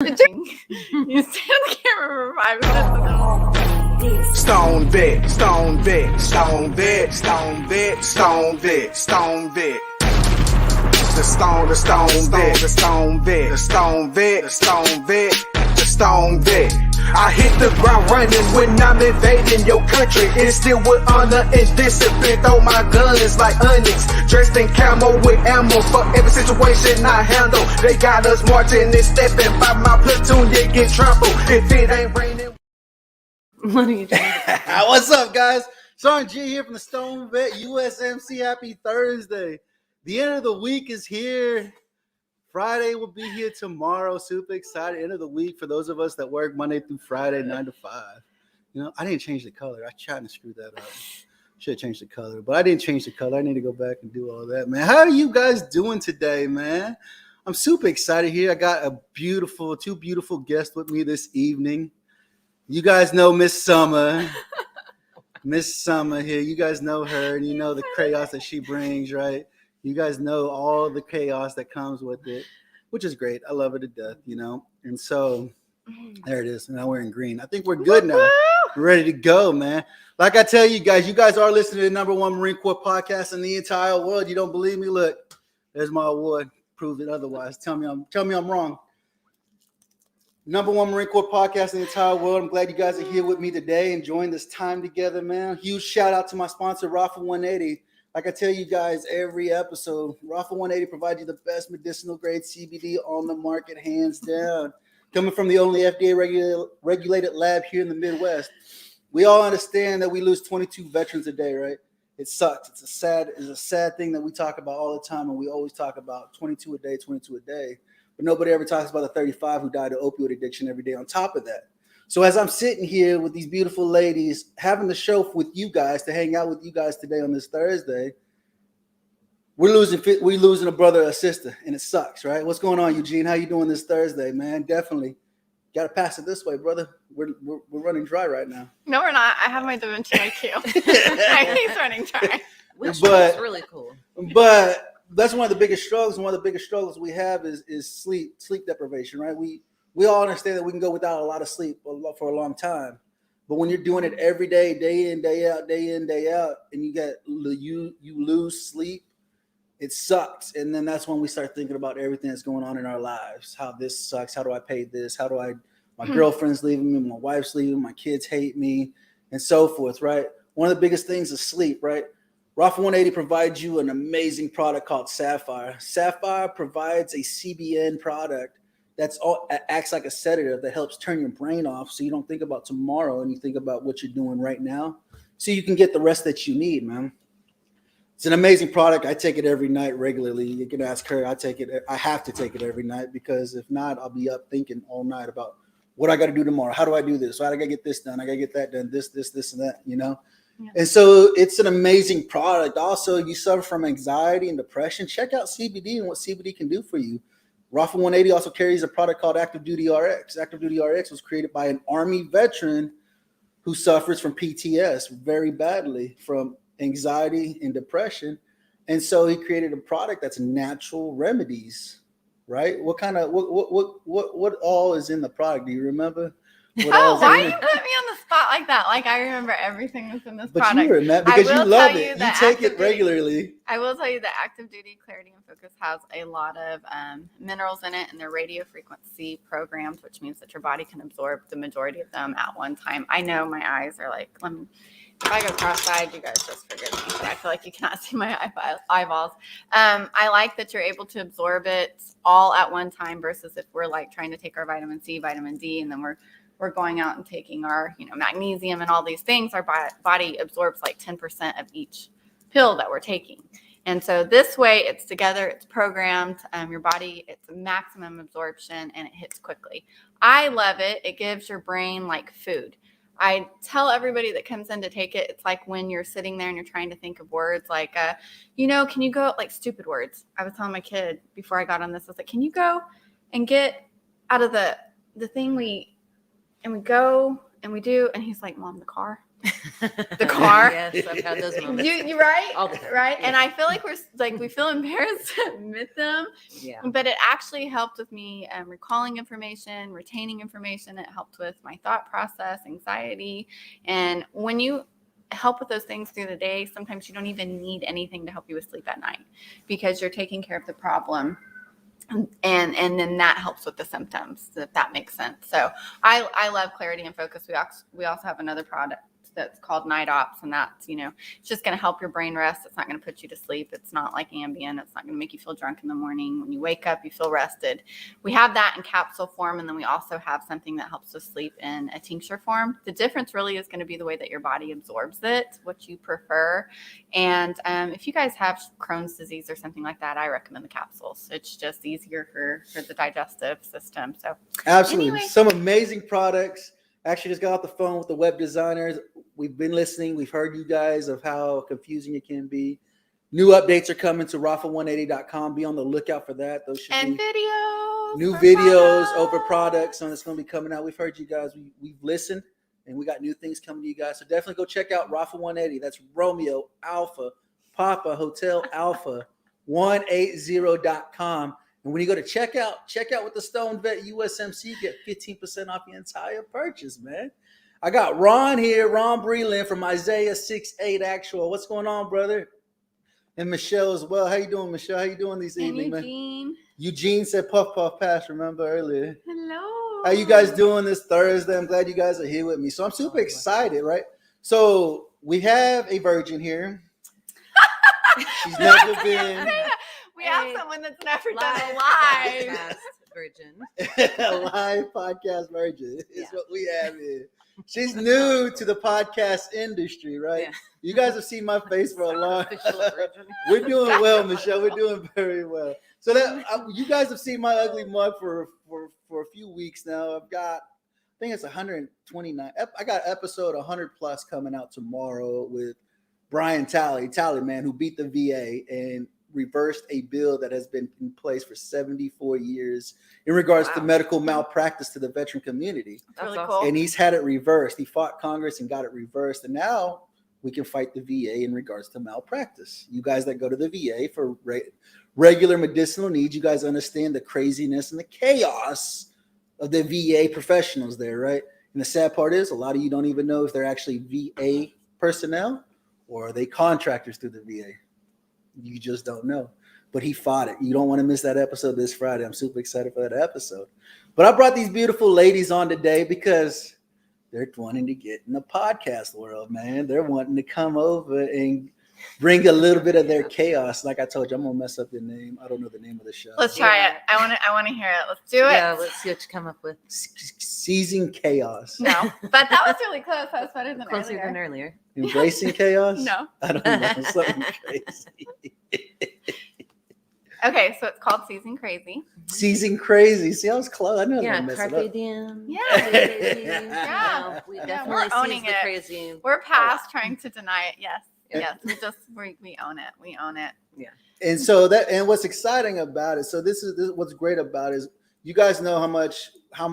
You stay on the camera for 5 minutes. Stone vet, stone vet, stone vet, stone vet, stone vet, stone vet. The stone vet, the stone vet, the stone vet, the stone vet, the stone vet. I hit the ground running when I'm invading your country. Instill with honor and discipline. Throw my guns like onyx. Dressed in camo with ammo for every situation I handle. They got us marching and stepping by my platoon. They get trampled if it ain't raining. What are you doing? What's up, guys? Sean G here from the Stone Vet USMC. Happy Thursday. The end of the week is here. Friday will be here tomorrow. Super excited. End of the week for those of us that work Monday through Friday, 9 to 5. You know, I didn't change the color. I tried to screw that up. Should have changed the color, but I didn't change the color. I need to go back and do all that, man. How are you guys doing today, man? I'm super excited here. I got two beautiful guests with me this evening. You guys know Miss Summer. Miss Summer here. You guys know her, and you know the chaos that she brings, right? You guys know all the chaos that comes with it, which is great. I love her to death, you know? And so there it is. Now we're in green. I think we're good now. We're ready to go, man. Like I tell you guys are listening to the #1 Marine Corps podcast in the entire world. You don't believe me? Look, there's my award. Prove it otherwise. Tell me I'm wrong. #1 Marine Corps podcast in the entire world. I'm glad you guys are here with me today, enjoying this time together, man. Huge shout out to my sponsor, Rafa 180. Like I tell you guys every episode, Rafa 180 provides you the best medicinal grade CBD on the market, hands down. Coming from the only FDA regulated lab here in the Midwest. We all understand that we lose 22 veterans a day, right? It sucks. It's a sad thing that we talk about all the time, and we always talk about 22 a day. But nobody ever talks about the 35 who died of opioid addiction every day on top of that. So as I'm sitting here with these beautiful ladies, having the show with you guys, to hang out with you guys today on this Thursday, we're losing a brother or a sister, and it sucks, right? What's going on, Eugene? How you doing this Thursday, man? Definitely. Got to pass it this way, brother. We're running dry right now. No, we're not. I have my Da Vinci IQ. He's running dry. Which is really cool. But that's one of the biggest struggles. And one of the biggest struggles we have is sleep deprivation, right? We all understand that we can go without a lot of sleep for a long time. But when you're doing it every day, day in, day out, and you lose sleep, it sucks. And then that's when we start thinking about everything that's going on in our lives. How this sucks. How do I pay this? My girlfriend's leaving me, my wife's leaving, my kids hate me, and so forth, right? One of the biggest things is sleep, right? Rafa 180 provides you an amazing product called Sapphire. Sapphire provides a CBN product acts like a sedative that helps turn your brain off so you don't think about tomorrow and you think about what you're doing right now so you can get the rest that you need, man. It's an amazing product. I take it every night regularly. You can ask her. I have to take it every night because if not, I'll be up thinking all night about what I got to do tomorrow. How do I do this? How do I got to get this done? I got to get that done, this, and that, you know? Yeah. And so it's an amazing product. Also, you suffer from anxiety and depression. Check out CBD and what CBD can do for you. Rafa 180 also carries a product called Active Duty RX. Active Duty RX was created by an Army veteran who suffers from PTS very badly from anxiety and depression. And so he created a product that's natural remedies, right? What all is in the product? Do you remember? Why you put me on the spot like that? Like I remember everything that's in this product. But you remember because you love it. You take it regularly. I will tell you that Active Duty Clarity and Focus has a lot of minerals in it, and they're radio frequency programs, which means that your body can absorb the majority of them at one time. I know my eyes are like, if I go cross-eyed, you guys just forgive me. I feel like you cannot see my eyeballs. I like that you're able to absorb it all at one time versus if we're like trying to take our vitamin C, vitamin D, and then we're going out and taking our, magnesium and all these things. Our body absorbs like 10% of each pill that we're taking. And so this way it's together, it's programmed, your body, it's maximum absorption and it hits quickly. I love it. It gives your brain like food. I tell everybody that comes in to take it, it's like when you're sitting there and you're trying to think of words like, can you go, like stupid words. I was telling my kid before I got on this, I was like, can you go and get out of the thing and we go and we do, and he's like, Mom, the car. the car. Yes, I've had those moments. You right? All the time. Right? And Yeah. I feel like we feel embarrassed to admit them. Yeah. But it actually helped with me recalling information, retaining information. It helped with my thought process, anxiety. And when you help with those things through the day, sometimes you don't even need anything to help you with sleep at night because you're taking care of the problem. And then that helps with the symptoms, if that makes sense. So I love Clarity and Focus. We also have another product that's called Night Ops, and that's, it's just going to help your brain rest. It's not going to put you to sleep. It's not like Ambien. It's not going to make you feel drunk in the morning. When you wake up, you feel rested. We have that in capsule form, and then we also have something that helps with sleep in a tincture form. The difference really is going to be the way that your body absorbs it, what you prefer. And if you guys have Crohn's disease or something like that, I recommend the capsules. It's just easier for the digestive system. So absolutely, anyway. Some amazing products. Actually, just got off the phone with the web designers. We've been listening. We've heard you guys of how confusing it can be. New updates are coming to rafa180.com. Be on the lookout for that. Those should And be videos. new for videos products. over products, and it's going to be coming out. We've heard you guys. We've listened, and we got new things coming to you guys. So definitely go check out Rafa180. That's Romeo Alpha Papa Hotel Alpha 180.com. And when you go to check out with the Stone Vet USMC, get 15% off your entire purchase, man. I got Ron here, Ron Breland from Isaiah 6:8 Actual. What's going on, brother? And Michelle as well. How you doing, Michelle? How you doing this And evening, man? Eugene. Eugene said puff, puff, pass, remember earlier. Hello. How you guys doing this Thursday? I'm glad you guys are here with me. So I'm super excited, right? So we have a virgin here. She's never been We have someone that's never done a live live. podcast virgin. a live podcast virgin. Is Yeah. what we have here. She's new to the podcast industry, right? Yeah. You guys have seen my face for a long Official virgin. We're doing well, Michelle. We're doing very well. So that you guys have seen my ugly mug for a few weeks now. I think it's 129. I got episode 100 plus coming out tomorrow with Brian Talley, man, who beat the VA and reversed a bill that has been in place for 74 years in regards to medical malpractice to the veteran community. That's really That's cool. And he's had it reversed. He fought Congress and got it reversed. And now we can fight the VA in regards to malpractice. You guys that go to the VA for regular medicinal needs, you guys understand the craziness and the chaos of the VA professionals there, right? And the sad part is a lot of you don't even know if they're actually VA personnel or are they contractors through the VA. You just don't know. But he fought it. You don't want to miss that episode this Friday. I'm super excited for that episode. But I brought these beautiful ladies on today because they're wanting to get in the podcast world, man. They're wanting to come over and bring a little bit of their chaos. Like I told you, I'm gonna mess up the name. I don't know the name of the show. Let's try it. I want to hear it. Let's do it. Yeah, let's see what you come up with. Seizing chaos. No, but that was really close. That was better than Closer earlier. than earlier. Embracing chaos? No. I don't know. Something crazy. Okay, so it's called Season Crazy. Seizing crazy. See, I was close. I know I was Yeah, gonna mess it carpe up. diem. Yeah. Crazy. Yeah. We Yeah, definitely we're owning seize the it. crazy. We're past trying to deny it. Yes. Yeah. Yes. We own it. We own it. And so what's exciting about it. So this is what's great about it is you guys know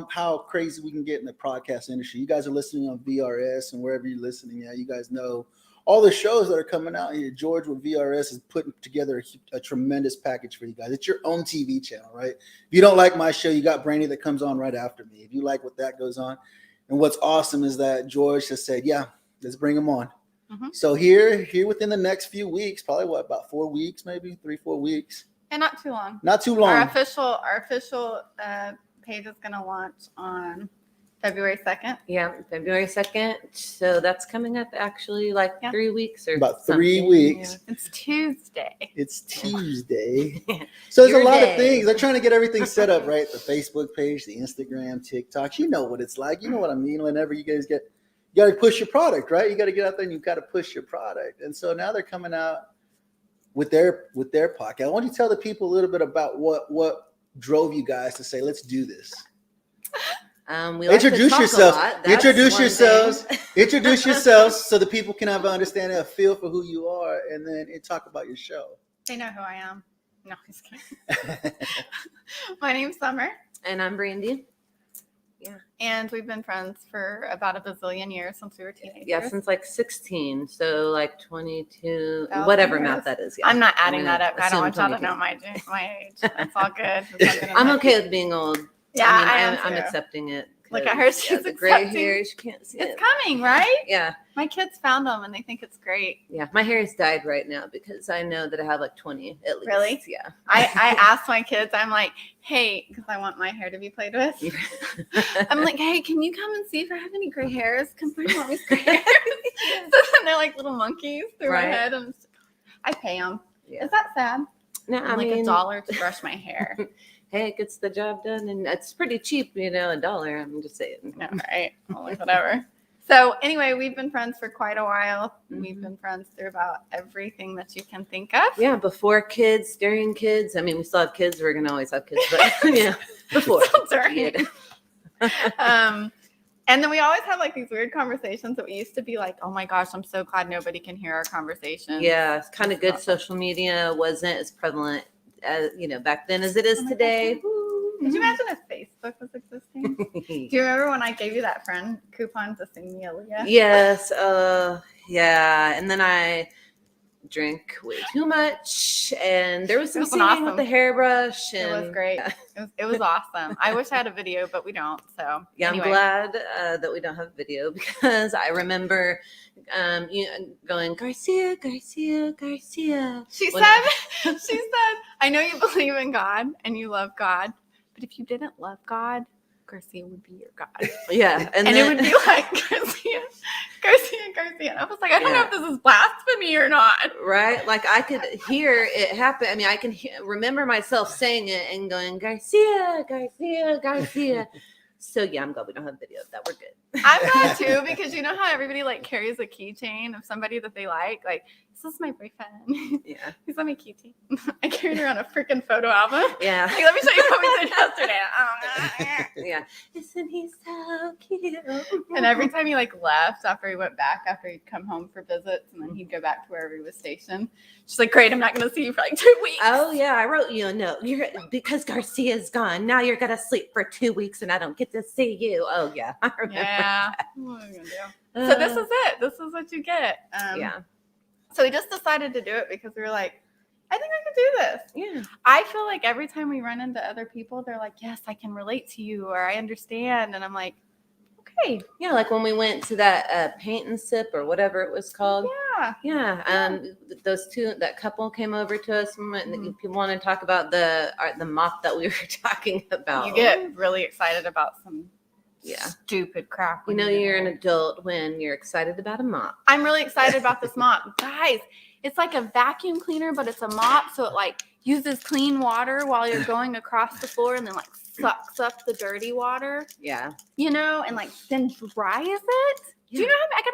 how crazy we can get in the podcast industry. You guys are listening on VRS and wherever you're listening at. You guys know all the shows that are coming out here. George with VRS is putting together a tremendous package for you guys. It's your own TV channel, right? If you don't like my show, you got Brandy that comes on right after me. If you like what that goes on. And what's awesome is that George has said, yeah, let's bring them on. Mm-hmm. So here within the next few weeks, probably about 4 weeks, maybe 3-4 weeks. And not too long. Not too long. Our official page is going to launch on February 2nd. Yeah, February 2nd. So that's coming up actually like 3 weeks or About 3 something. weeks. It's Tuesday. It's Tuesday. So there's Your a lot day. of things. They're trying to get everything set up, right? The Facebook page, the Instagram, TikTok. You know what it's like. You know what I mean? Whenever you guys you got to push your product, right? You got to get out there and you got to push your product. And so now they're coming out with their podcast. I want you to tell the people a little bit about what drove you guys to say, let's do this. We like to Introduce talk a yourselves. lot. That's Introduce one yourselves. thing. Introduce yourselves so the people can have an understanding, a feel for who you are, and then talk about your show. They know who I am. No, I'm just kidding. My name's Summer. And I'm Brandy. Yeah. And we've been friends for about a bazillion years since we were teenagers. Yeah, since like 16. So like 22, 1,000 whatever years. math that is. Yeah. I'm not I'm adding gonna that up. I don't want y'all to 22. know my age. It's all good. I'm okay with being old. Yeah, I am I'm too. accepting it. Look at her. She's the gray accepting. hairs. You can't see It's it. coming, right? Yeah. My kids found them and they think it's great. Yeah. My hair is dyed right now because I know that I have like 20 at least. Really? Yeah. I asked my kids, I'm like, hey, because I want my hair to be played with. I'm like, hey, can you come and see if I have any gray hairs? Come find mommy's gray hairs. So then they're like little monkeys through my head. And I pay them. Yeah. Is that sad? No, I'm like $1 to brush my hair. Hey, it gets the job done, and it's pretty cheap, $1. I'm just saying. No, right? Well, like, whatever. So anyway, we've been friends for quite a while. Mm-hmm. We've been friends through about everything that you can think of. Yeah, before kids, during kids. I mean, we still have kids. We're gonna always have kids, but yeah, before. During. And then we always have like these weird conversations that we used to be like, oh my gosh, I'm so glad nobody can hear our conversation. Yeah, it's kind of good. Social media wasn't as prevalent as back then as it is today. Did you imagine if Facebook was existing? Do you remember when I gave you that friend coupon to sing me Aaliyah? Yes. Yeah. And then I drank way too much, and there was some singing awesome. with the hairbrush. And, It was great. It was awesome. I wish I had a video, but we don't. So yeah, anyway. I'm glad that we don't have video because I remember going Garcia, Garcia, Garcia. She When said, I know you believe in God and you love God, but if you didn't love God, Garcia would be your God. Yeah. And then, it would be like Garcia. And I was like, I don't know if this is blasphemy or not. Right? Like I could hear it happen. I mean, I can remember myself saying it and going, Garcia, Garcia, Garcia. So yeah, I'm glad we don't have video of that. We're good. I'm glad too, because you know how everybody like carries a keychain of somebody that they like this is my boyfriend. Yeah. He's on my keychain. I carried around a freaking photo album. Yeah. Like, let me show you what we did yesterday. Yeah. Isn't he so cute? And every time he like left after he went back, after he'd come home for visits, and then he'd go back to wherever he was stationed. She's like, great, I'm not going to see you for like 2 weeks. Oh yeah, I wrote you a note. Because Garcia's gone. Now you're gonna sleep for 2 weeks, and I don't get to see you. Oh yeah, I remember. Yeah. What are we gonna do? So this is it. This is what you get. Yeah. So we just decided to do it because we were like, I think I can do this. Yeah. I feel like every time we run into other people, they're like, yes, I can relate to you, or I understand. And I'm like, okay. Yeah, like when we went to that paint and sip or whatever it was called. Yeah. Yeah. That couple came over to us and people want to talk about the mop that we were talking about. You get really excited about some stupid crap. You're an adult when you're excited about a mop. I'm really excited about this mop. Guys, it's like a vacuum cleaner, but it's a mop. So it like uses clean water while you're going across the floor and then like sucks up the dirty water. Yeah. And like then dries it. Yeah. Do you know I got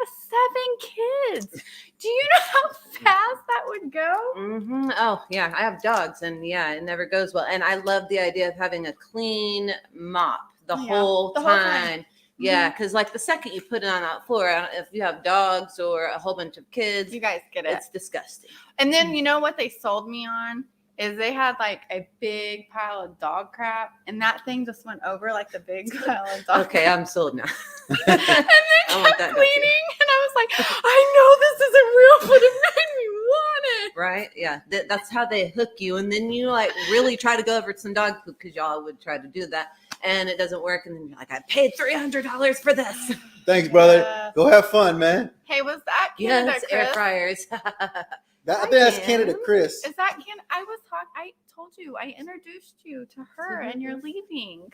7 kids. Do you know how fast that would go? Mm-hmm. Oh, yeah. I have dogs and it never goes well. And I love the idea of having a clean mop the whole time. Yeah, because like the second you put it on that floor, if you have dogs or a whole bunch of kids, you guys get it. It's disgusting. And then you know what they sold me on is they had like a big pile of dog crap, and that thing just went over like the big pile of dog. Okay, crap. I'm sold now. And then kept cleaning, and I was like, I know this isn't real, but it made me want it. Right? Yeah, that's how they hook you, and then you like really try to go over some dog poop because y'all would try to do that. And it doesn't work, and then you're like, I paid $300 for this. Thanks, brother. Go have fun, man. Hey, was that Canada Chris? Air fryers. I think that's Canada Chris. Is that Canada? I told you, I introduced you to her, and you're leaving.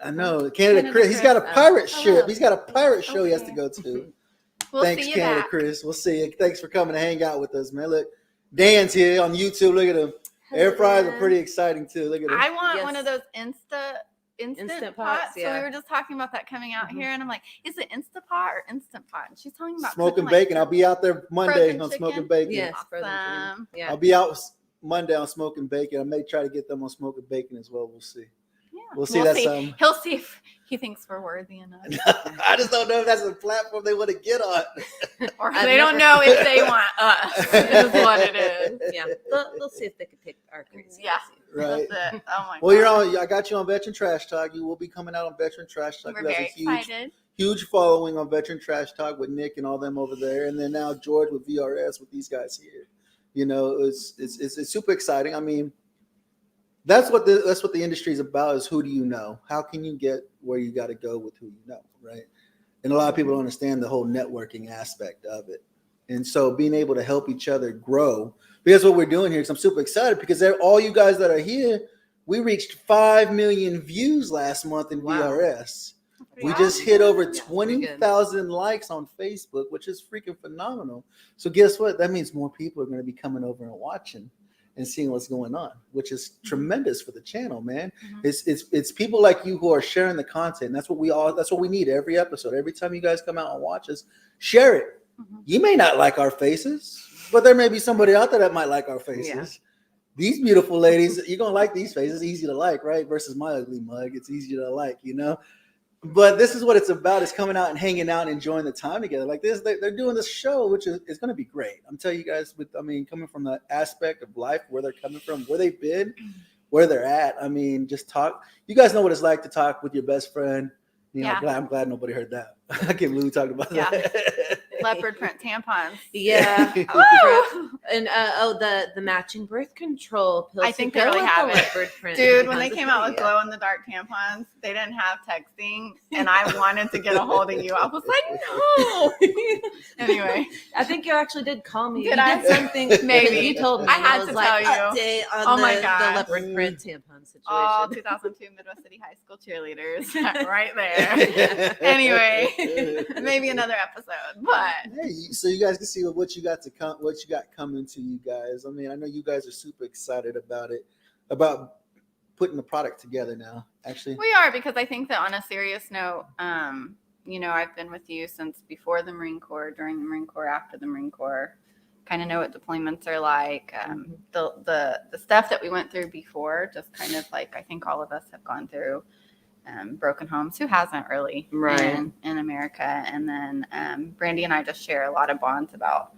I know, Canada Chris. He's got a pirate ship. He's got a pirate show he has to go to. Thanks, Canada Chris. We'll see you. Thanks for coming to hang out with us, man. Look, Dan's here on YouTube. Look at him. Air fryers are pretty exciting too. Look at him. I want one of those instant pots. Yeah. So we were just talking about that coming out here, and I'm like, is it Instapot or Instant Pot? And she's talking about smoking bacon. I'll be out there Monday on chicken. smoking bacon. Yes, awesome. Yeah. I'll be out Monday on smoking bacon. I may try to get them on smoking bacon as well. We'll see. Yeah. We'll see. He'll see if he thinks we're worthy enough. I just don't know if that's a platform they want to get on. Or they don't know if they want us. Is what it is. Yeah. They'll see if they can pick our crazy. Yeah. right? That's it. Oh my Well, God. I got you on Veteran Trash Talk. You will be coming out on Veteran Trash Talk. We're You have very a huge, excited. huge following on Veteran Trash Talk with Nick and all them over there, and then now George with VRS with these guys here. You know, it's super exciting. I mean, that's what the industry is about. Is who do you know? How can you get where you got to go with who you know, right? And a lot of people don't understand the whole networking aspect of it. And so being able to help each other grow, because what we're doing here, because I'm super excited because all you guys that are here, we reached 5 million views last month in Wow. VRS. We Wow. just hit over Yeah, 20,000 likes on Facebook, which is freaking phenomenal. So guess what? That means more people are going to be coming over and watching and seeing what's going on, which is tremendous for the channel, man. Mhm. It's people like you who are sharing the content. And that's what we need every episode. Every time you guys come out and watch us, share it. Mhm. You may not like our faces, but there may be somebody out there that might like our faces. Yeah. These beautiful ladies, you're gonna like these faces. Easy to like, right? Versus my ugly mug, it's easy to like, you know. But this is what it's about: is coming out and hanging out and enjoying the time together. Like this, they're doing this show, which is going to be great. I'm telling you guys. Coming from the aspect of life, where they're coming from, where they've been, where they're at. I mean, just talk. You guys know what it's like to talk with your best friend. You know, Yeah. I'm glad nobody heard that. I can't believe we talked about Yeah. that. Leopard print tampons. Yeah. Woo! And the matching birth control pills. I think to they go really with have the it. leopard print Dude, when they tampons. came out with Yeah. glow in the dark tampons, they didn't have texting, and I wanted to get a hold of you. I was like, no. Anyway, I think you actually did call me. Did you I? did something. Maybe. You told me. I and had was to like, tell you. update on Oh my the gosh. leopard print tampon situation. all 2002 Midwest City High School cheerleaders right there. Anyway, maybe another episode, but Hey, so you guys can see what you got coming to you guys. I mean, I know you guys are super excited about it, about putting the product together now. Actually, we are, because I think that on a serious note, I've been with you since before the Marine Corps, during the Marine Corps, after the Marine Corps. Kind of know what deployments are like. The stuff that we went through before, just kind of like I think all of us have gone through. Broken homes. Who hasn't really? Right. In America. And then Brandy and I just share a lot of bonds about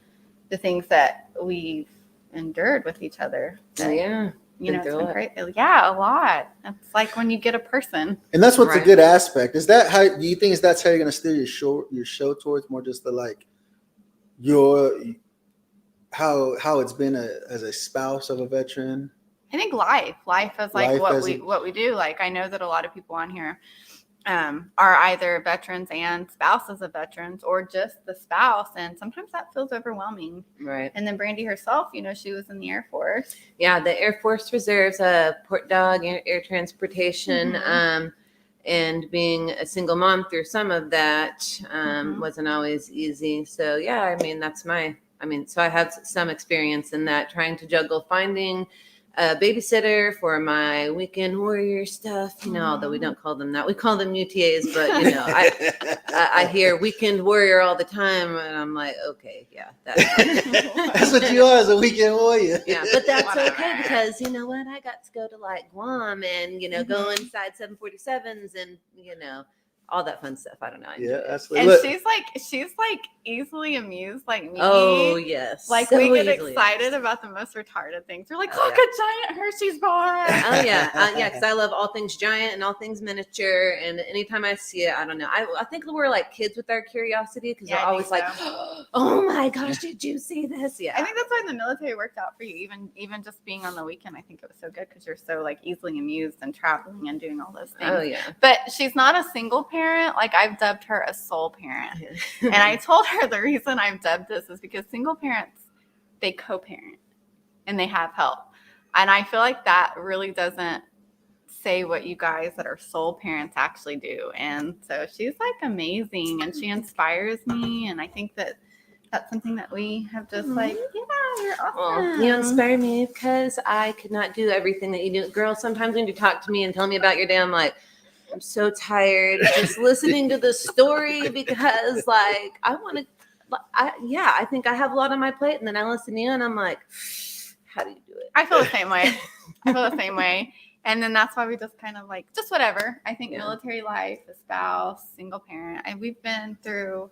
the things that we've endured with each other. That, Yeah. it's been great. Yeah, a lot. It's like when you get a person. and that's what's a Right. good aspect. Is that how do you think that's how you're going to steer your show towards more just the like your how it's been as a spouse of a veteran? I think life is like Life what as what we do. Like I know that a lot of people on here are either veterans and spouses of veterans, or just the spouse, and sometimes that feels overwhelming. Right. And then Brandy herself, she was in the Air Force. Yeah, the Air Force Reserves, Port Dog, air transportation, Mhm. and being a single mom through some of that Mhm. wasn't always easy. So yeah, I mean so I have some experience in that, trying to juggle finding a babysitter for my weekend warrior stuff. Although we don't call them that, we call them UTAs. But I hear weekend warrior all the time, and I'm like, okay, yeah, That's what you are, as a weekend warrior. yeah, but that's Whatever. okay, because you know what? I got to go to like Guam and go Mhm. inside 747s and all that fun stuff. I don't know. I enjoy Yeah, it. absolutely. And Look, she's like easily amused like me. Oh yes. Like So we get easily excited amused. about the most retarded things. We're like, Oh, look, yeah. a giant Hershey's bar. Oh yeah, because I love all things giant and all things miniature. And anytime I see it, I don't know. I think we're like kids with our curiosity, because Yeah, we're I always think like, so. oh my gosh, did you see this? Yeah. I think that's why the military worked out for you. Even just being on the weekend, I think it was so good because you're so like easily amused and traveling and doing all those things. Oh yeah. But she's not a single parent. Like I've dubbed her a soul parent. And I told her the reason I've dubbed this is because single parents, they co-parent and they have help. And I feel like that really doesn't say what you guys that are soul parents actually do. And so she's like amazing and she inspires me. And I think that that's something that we have just like, yeah, you're awesome. Well, you inspire me because I could not do everything that you do. Girl, sometimes when you talk to me and tell me about your day, I'm like, I'm so tired just listening to the story, because like I want to, I think I have a lot on my plate, and then I listen to you and I'm like, how do you do it? I feel the same way. I feel the same way. And then that's why we just kind of like, just whatever. I think military life, a spouse, single parent. And we've been through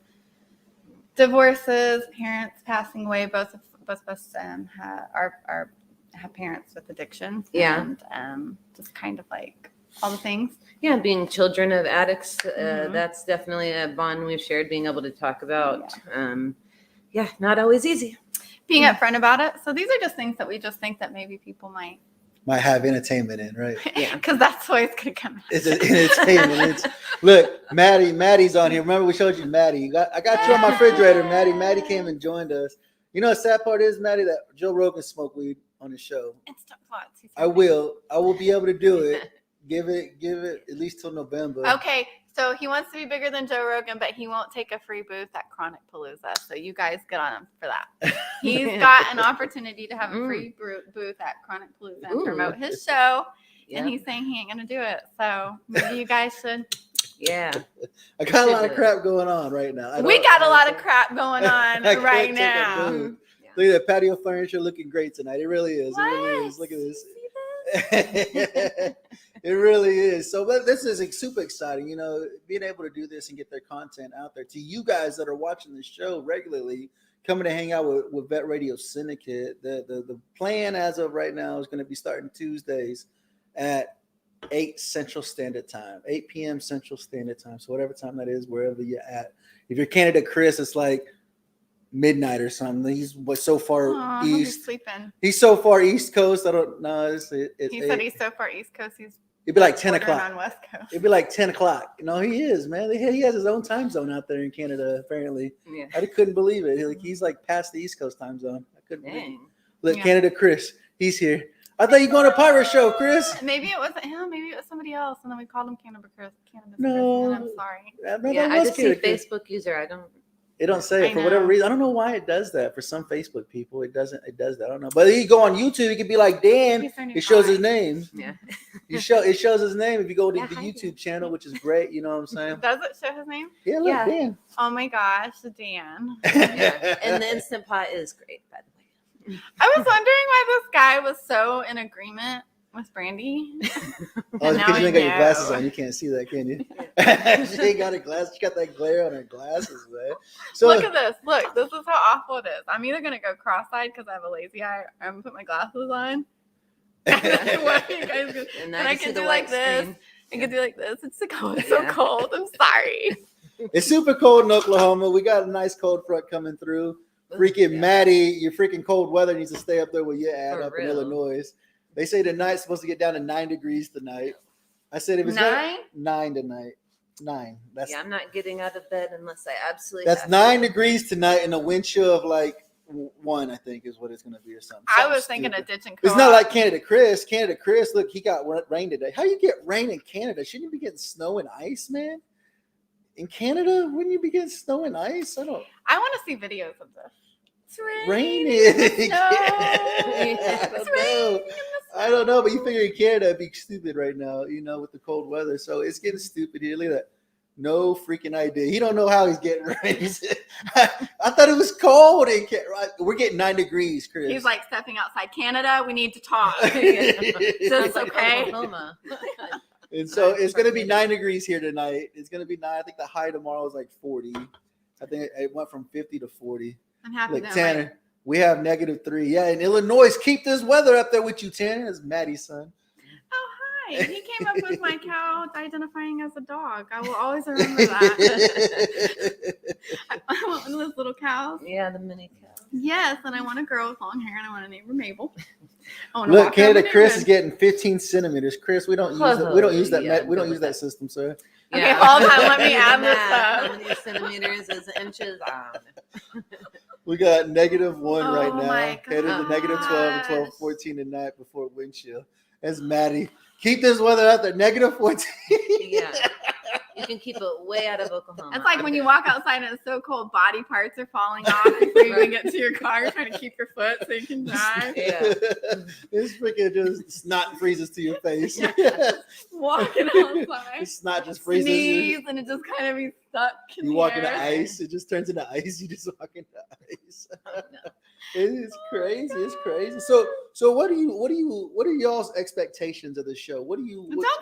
divorces, parents passing away. Both of us are have parents with addictions. Yeah. And just kind of like all the things. Yeah, being children of addicts, Mhm. that's definitely a bond we've shared, being able to talk about. Yeah, not always easy. Being upfront about it. So these are just things that we just think that maybe people might have entertainment in, right? Yeah. Because that's the way it's going to come out. It's an entertainment. Look, Maddie's on here. Remember we showed you Maddie. I got you on my refrigerator, Maddie. Maddie came and joined us. You know, the sad part is, Maddie, that Joe Rogan smoked weed on his show. Instant thoughts. I will be able to do it. Give it at least till November. Okay, so he wants to be bigger than Joe Rogan, but he won't take a free booth at Chronic Palooza. So you guys get on him for that. He's got an opportunity to have a free booth at Chronic Palooza and promote his show. Yeah. And he's saying he ain't gonna do it. So maybe you guys should. Yeah. I got a lot of crap going on right now. We got a lot of crap going on right now. Look at that patio furniture looking great tonight. It really is. What? It really is. Look at this. It really is. So this is super exciting, you know, being able to do this and get their content out there to you guys that are watching the show regularly, coming to hang out with Vet Radio Syndicate. The plan as of right now is going to be starting Tuesdays at 8 Central Standard Time, 8 p.m. Central Standard Time. So whatever time that is, wherever you're at. If you're Canada, Chris, it's like midnight or something. He's so far east. He's so far East Coast. I don't know. He said he's so far East Coast. It'd be like 10 o'clock. On West Coast. It'd be like 10 o'clock. You know, he is, man. He has his own time zone out there in Canada, apparently. Yeah. I couldn't believe it. He's like past the East Coast time zone. I couldn't believe it. Look, Yeah. Canada Chris, he's here. I thought you were going to Pirate Show, Chris. Maybe it wasn't him. Maybe it was somebody else. And then we called him Cannabis Chris. No. And I'm sorry. I just see Facebook user. I don't. It don't say it for whatever reason. I don't know why it does that. For some Facebook people, it does that. I don't know. But you go on YouTube, you could be like Dan. It shows his name. Yeah. It shows his name if you go to the YouTube channel, which is great. You know what I'm saying? Does it show his name? Yeah, look, Dan. Oh my gosh, Dan. Yeah. And the Instant Pot is great, by the way. I was wondering why this guy was so in agreement with Brandy. Oh, because you ain't got your glasses on. You can't see that, can you? She ain't got her glasses. She got that glare on her glasses, man. So look at this. Look, this is how awful it is. I'm either going to go cross-eyed because I have a lazy eye, or I'm going to put my glasses on. What are you guys gonna, and I can do like this. I can do like this. It's so cold. I'm sorry. It's super cold in Oklahoma. We got a nice cold front coming through. Freaking Maddie, your freaking cold weather needs to stay up there where you're at up in Illinois. They say tonight's supposed to get down to 9 degrees tonight. I said if it's 9 tonight. 9. I'm not getting out of bed unless I absolutely. That's 9 degrees tonight and a wind chill of like 1, I think, is what it's going to be or something. I was thinking of ditching. It's not like Canada Chris. Canada Chris, look, he got rain today. How you get rain in Canada? Shouldn't you be getting snow and ice, man? In Canada, wouldn't you be getting snow and ice? I want to see videos of this. It's raining. I don't know, but you figure in Canada it'd be stupid right now, you know, with the cold weather. So it's getting stupid here. Look at that. No freaking idea. He don't know how he's getting rain. I thought it was cold in Canada. We're getting 9 degrees, Chris. He's like stepping outside Canada. We need to talk. So it's okay. Oklahoma. And so it's going to be 9 degrees here tonight. It's going to be 9. I think the high tomorrow is like 40. I think it went from 50 to 40. I'm happy. Like Tanner, we have -3. Yeah, in Illinois, keep this weather up there with you, Tanner. That's Maddie's son. Oh, hi. He came up with my cow identifying as a dog. I will always remember that. I want one of those little cows. Yeah, the mini cow. Yes, and I want a girl with long hair, and I want to name her Mabel. Look, Canada Chris is getting 15 centimeters. Chris, we don't use that. We don't use that. We don't use that system, sir. Okay, hold on. Let me add this How up. many centimeters is inches? We got -1 right now. My Headed to -12 and gosh. 12, 14 tonight before wind chill. That's Maddie. Keep this weather out there. -14. Yeah. You can keep it way out of Oklahoma. It's like when you walk outside and it's so cold, body parts are falling off before you even get to your car. You're trying to keep your foot so you can drive. Yeah. It's freaking just snot freezes to your face. Walking outside. Snot just freezes. Sneeze and it just kind of be stuck. You walk into ice. It just turns into ice. You just walk into ice. It's crazy. It's crazy. So what are y'all's expectations of the show? Don't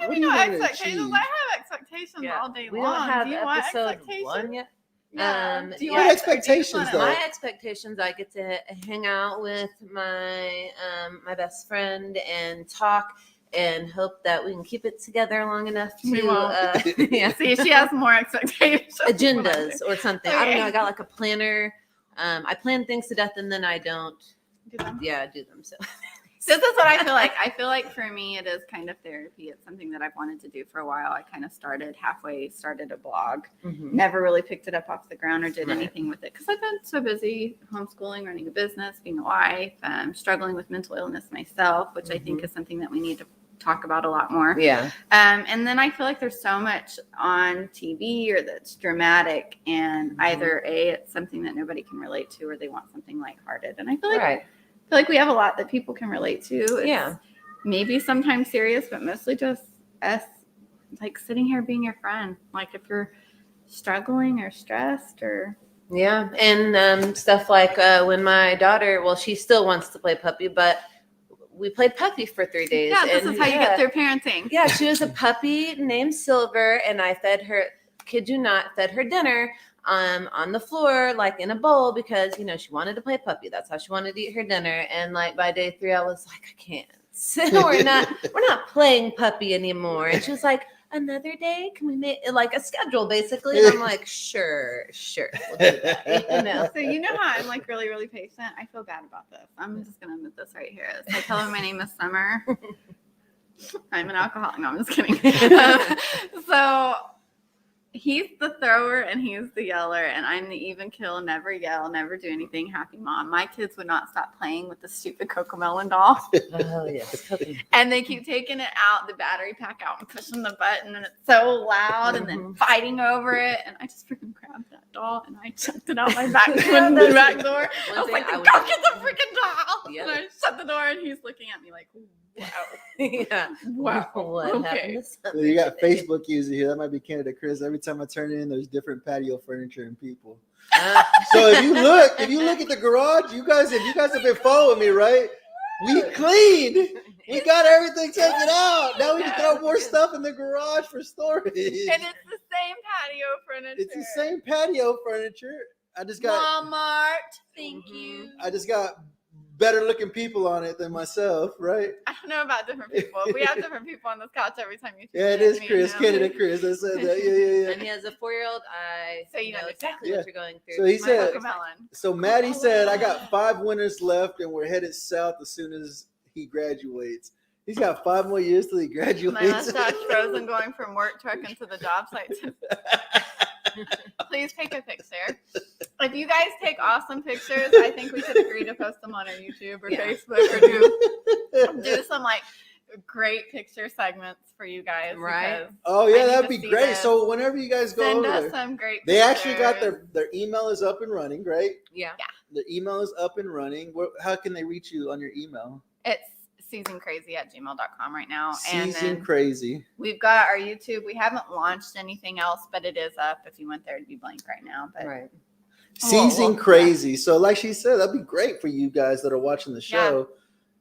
give me no expectations. I have expectations all day we long. don't have Do you want episode expectations? 1 yet. Do you What like- expectations, or do you just though? wanna- My expectations, I get to hang out with my my best friend and talk and hope that we can keep it together long enough We to won't. yeah, See, she has more expectations. than I do. agendas or something. I don't know. I Okay. got like a planner. I plan things to death and then I don't. Do them. Yeah, do them. So This is what I feel like. I feel like for me, it is kind of therapy. It's something that I've wanted to do for a while. I kind of started a blog, never really picked it up off the ground or did Right. anything with it because I've been so busy homeschooling, running a business, being a wife, struggling with mental illness myself, which I think is something that we need to talk about a lot more. yeah, And then I feel like there's so much on TV or that's dramatic, and either it's something that nobody can relate to, or they want something lighthearted. And I feel like right. we have a lot that people can relate to. It's Yeah. maybe sometimes serious, but mostly just us, like sitting here being your friend. Like if you're struggling or stressed or Yeah, and stuff like when my daughter, well, she still wants to play puppy, but we played puppy for 3 days. yeah, this and is how you get through parenting. Yeah, she was a puppy named Silver, and I fed her, kid you not, fed her dinner on the floor, like in a bowl, because she wanted to play puppy. That's how she wanted to eat her dinner. And like by day 3, I was like, I can't. So we're not playing puppy anymore. And she was like, another day, can we make like a schedule basically? And I'm like, sure, we'll do that. So you know how I'm like really, really patient. I feel bad about this. I'm just gonna admit this right here. So I tell him my name is Summer. I'm an alcoholic. No, I'm just kidding. So he's the thrower and he's the yeller, and I'm the even kill, never yell, never do anything, happy mom. My kids would not stop playing with the stupid Cocomelon doll. Oh yes. And they keep taking it out, the battery pack out, and pushing the button, and it's so loud, and then fighting over it. And I just freaking grabbed that doll and I chucked it out my back window, the back door. I was like, go get the freaking doll! Yeah. And I shut the door, and he's looking at me like, wow. Yeah. Wow. What Okay. happened to Summer You got today? Facebook user here. That might be Canada Chris. Every time I turn in, there's different patio furniture and people. So if you look at the garage, if you guys have been following me, right? We cleaned. We got everything taken out. Now we can throw more stuff in the garage for storage. And it's the same patio furniture. It's the same patio furniture. I just got Walmart. Thank you. I just got better looking people on it than myself, right? I don't know about different people. We have different people on this couch every time you. Yeah, it is Chris, Canada Chris. I said that. Yeah. And he has a 4-year-old. I So you know understand. exactly what you're going through. So he My said- Cocomelon. So Maddie said, I got 5 winters left and we're headed south as soon as he graduates. He's got 5 more years till he My graduates. mustache frozen going from work truck into the job site. Please take a picture. If you guys take awesome pictures, I think we should agree to post them on our YouTube or Yeah. Facebook, or do some like great picture segments for you guys. Right. because Oh I yeah, need that'd to be see great. this. So whenever you guys go Send over us there, some great they actually got pictures. their email is up and running, right? Yeah. The email is up and running. How can they reach you on your email? It's seasoncrazy@gmail.com right now. And Season then Crazy. we've got our YouTube. We haven't launched anything else, but it is up. If you went there, it'd be blank right now. But Right. Season well, Crazy. So like she said, that'd be great for you guys that are watching the show.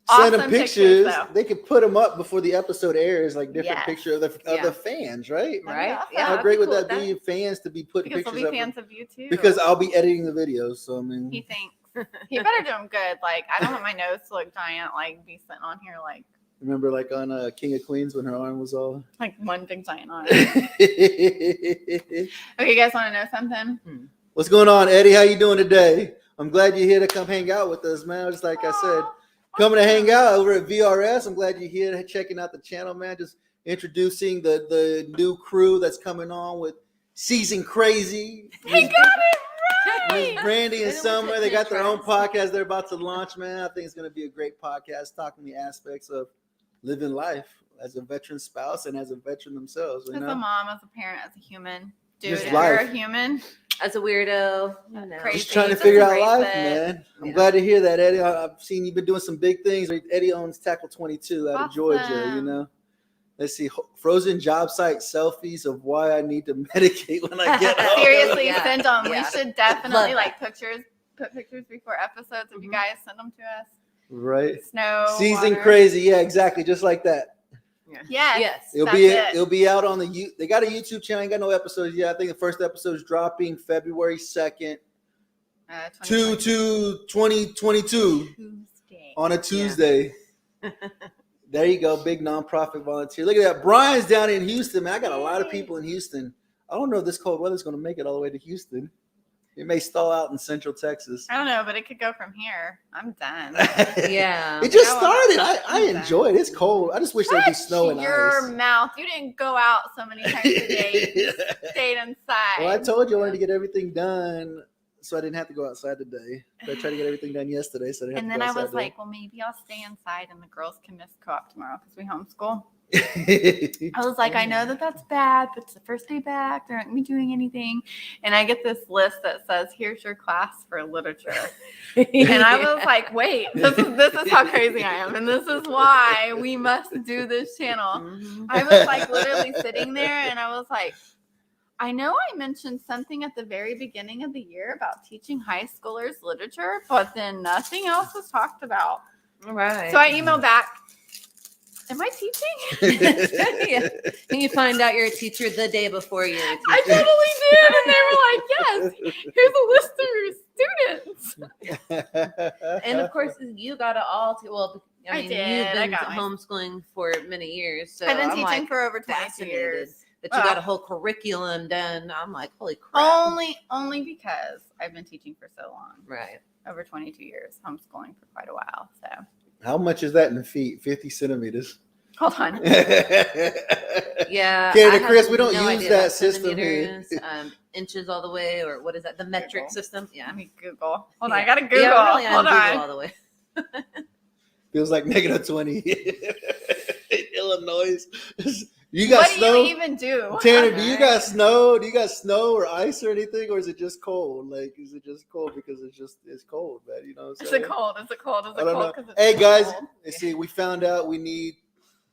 Send them Awesome pictures. pictures, though. They can put them up before the episode airs, like different Yes. picture of the Yeah. fans, right? Right. awesome. Yeah. How that'd great be would cool. that be? Fans to be putting because they'll pictures be up. fans of you too. Because I'll be editing the videos. So I mean, he thinks he better do them good. Like I don't want my nose to look giant. Like be sitting on here like remember like on King of Queens when her arm was all. one big giant arm. What's Okay, you guys want to know something? going on, Eddie? How you doing today? I'm glad you're here to come hang out with us, man. Just like I said, coming to hang out over at VRS. I'm glad you're here checking out the channel, man. Just introducing the new crew that's coming on with Season Crazy. He got it Miss right. Brandy and They don't Summer, take they got their own pictures. podcast they're about to launch, man. I think it's going to be a great podcast talking the aspects of living life as a veteran spouse and as a veteran themselves. You As a know? mom, as a parent, as a human, dude, Just if you're a life. human, As a weirdo, you know. Crazy. Just trying to Just figure out embrace life, it. man. I'm Yeah. glad to hear that, Eddie. I've seen you've been doing some big things. Eddie owns Tackle 22 out of Georgia, you Awesome. know. Let's see, frozen job site selfies of why I need to medicate when I get home. seriously, Yeah. send them. Yeah. We should definitely Love like put pictures before episodes. If you Mhm. guys send them to us, Right. snow, Season water. Crazy. Yeah, exactly. Just like that. Yes. It'll be out on they got a YouTube channel. Ain't got no episodes yet. I think the first episode is dropping February 2nd, 2022 Tuesday. on a Tuesday. There you go, big nonprofit volunteer. Look at that. Brian's down in Houston, man. I got a lot of people in Houston. I don't know if this cold weather's going to make it all the way to Houston. It may stall out in Central Texas. I don't know, but it could go from here. I'm done. Yeah. It just started. I enjoy it. It's cold. I just wish there'd be snow and your ice. mouth. You didn't go out so many times a day. You stayed inside. Well, I told you I wanted to get everything done, so I didn't have to go outside today. I tried to get everything done yesterday, so I didn't have And to then go I outside was today. like, well, maybe I'll stay inside and the girls can miss co-op tomorrow because we homeschool. I was like, I know that that's bad, but it's the first day back. They're not going to be doing anything. And I get this list that says, here's your class for literature. And I was like, wait, this is how crazy I am. And this is why we must do this channel. Mhm. I was like literally sitting there and I was like, I know I mentioned something at the very beginning of the year about teaching high schoolers literature, but then nothing else was talked about. Right. So I emailed back, am I teaching? Yeah. And you find out you're a teacher the day before you're a teacher. I totally did. And they were like, yes, here's a list of your students. And of course, you got it all. I mean, did. you've I been got my- homeschooling for many years. So I've been I'm teaching like, for over 22 fascinated years. that you got a whole curriculum done. I'm like, holy crap. Only because I've been teaching for so long. Right. Over 22 years, homeschooling for quite a while. So How much is that in feet? 50 centimeters. hold on. Yeah. Canada I Chris, have we don't no use idea that about system here. centimeters, inches all the way, or what is that? The metric Google. system? Yeah. Let me Google. Hold on. Yeah. I got to Google. Yeah, really, hold Google on. all the way. Feels like negative 20. Illinois. You got What snow? do you even do? Tanner, do you got snow? Do you got snow or ice or anything, or is it just cold? Like, is it just cold because it's cold, man? You know what I'm Is saying? it cold? Is it cold? Is I it don't cold? know. 'Cause it's Hey guys, cold. let's see. We found out we need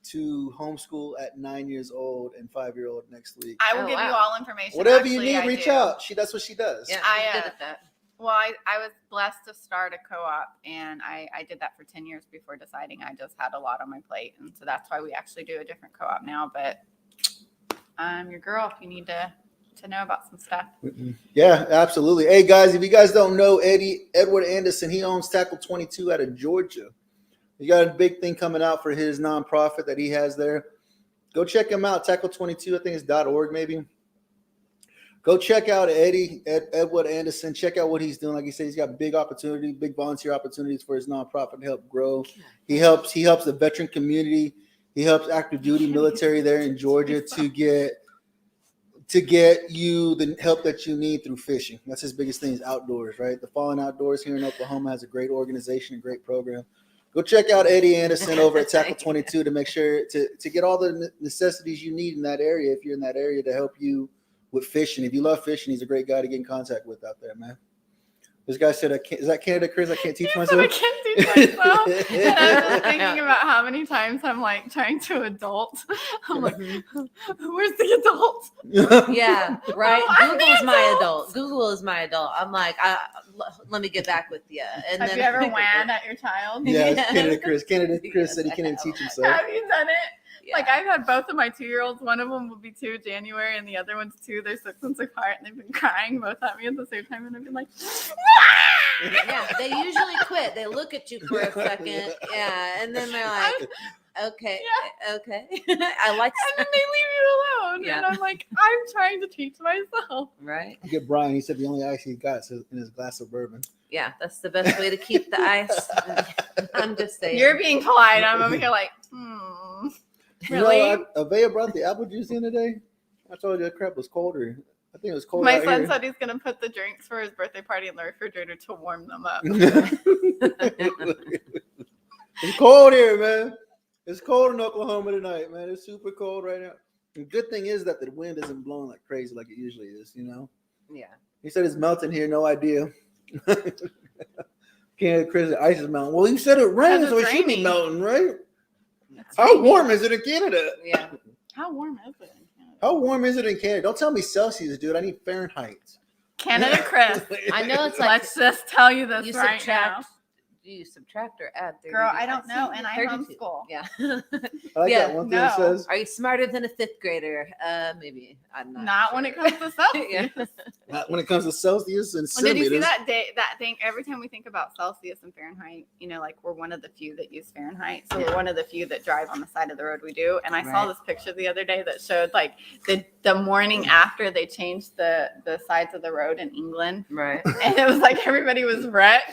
to homeschool at 9 years old and 5-year-old next week. I will Oh, give you wow. all information. Whatever you Actually, need, I reach do. out. That's what she does. Yeah. I, I'm good at that. Well, I was blessed to start a co-op, and I did that for 10 years before deciding I just had a lot on my plate. And so that's why we actually do a different co-op now. But I'm your girl if you need to know about some stuff. Yeah, absolutely. Hey guys, if you guys don't know Edward Anderson, he owns Tackle 22 out of Georgia. He got a big thing coming out for his nonprofit that he has there. Go check him out. Tackle 22, I think it's .org maybe. Go check out Edward Anderson. Check out what he's doing. Like he said, he's got big opportunity, big volunteer opportunities for his nonprofit to help grow. He helps the veteran community. He helps active duty military there in Georgia to get you the help that you need through fishing. That's his biggest thing is outdoors, right? The Fallen Outdoors here in Oklahoma has a great organization, a great program. Go check out Eddie Anderson over at Tackle 22 to make sure to get all the necessities you need in that area if you're in that area to help you with fishing. If you love fishing, he's a great guy to get in contact with out there, man. This guy said, is that Canada Chris? I can't teach He myself. said I can't teach myself. And I was just thinking about how many times I'm like trying to adult. I'm like, where's the adult? Yeah, right. Oh, I'm Google's the my adult. adult. Google is my adult. I'm like, let me get back with you. And Have then you ever whan at your child? Yeah, it's Yeah. Canada Chris. Canada Chris Yes, said he I can't even have. teach himself. Have you done it? Yeah. Like I've had both of my 2-year-olds. One of them will be 2 in January, and the other one's 2. They're 6 months apart, and they've been crying both at me at the same time, and I've been like, Yeah, they usually quit. They look at you for a second, yeah, and then they're like, "Okay, okay." I like, and then they leave you alone, Yeah. and I'm like, I'm trying to teach myself. right? Look at Brian. He said the only ice he got is in his glass of bourbon. Yeah, that's the best way to keep the ice. I'm just saying. You're being polite. I'm over here like, Really? You know, Avea brought the apple juice in today. I told you that crap was colder. I think it was cold My out son here. said he's gonna put the drinks for his birthday party in the refrigerator to warm them up. It's cold here, man. It's cold in Oklahoma tonight, man. It's super cold right now. The good thing is that the wind isn't blowing like crazy like it usually is, you know? Yeah. He said it's melting here, no idea. Canada Chris, the ice is melting. Well, you said it rains, Because so it it's should be raining. melting, right? It's How raining. warm is it in Canada? Yeah. How warm is it? in Canada? How warm is it in Canada? Don't tell me Celsius, dude. I need Fahrenheit. Canada, Chris. I know it's like Let's just tell you this you right subtract. now. do you subtract or add 32? Girl, I don't know, and I 32. homeschool. Yeah. I like Yeah, that one thing that no. says. Are you smarter than a 5th grader? Maybe. I'm not. Not when it comes to Celsius. Yeah. Not when it comes to Celsius and Well, did you see centimeters. that thing? Every time we think about Celsius and Fahrenheit, like we're one of the few that use Fahrenheit. So we're one of the few that drive on the side of the road we do. And I saw Right. this picture the other day that showed like the morning after they changed the sides of the road in England. Right. And it was like everybody was wrecked.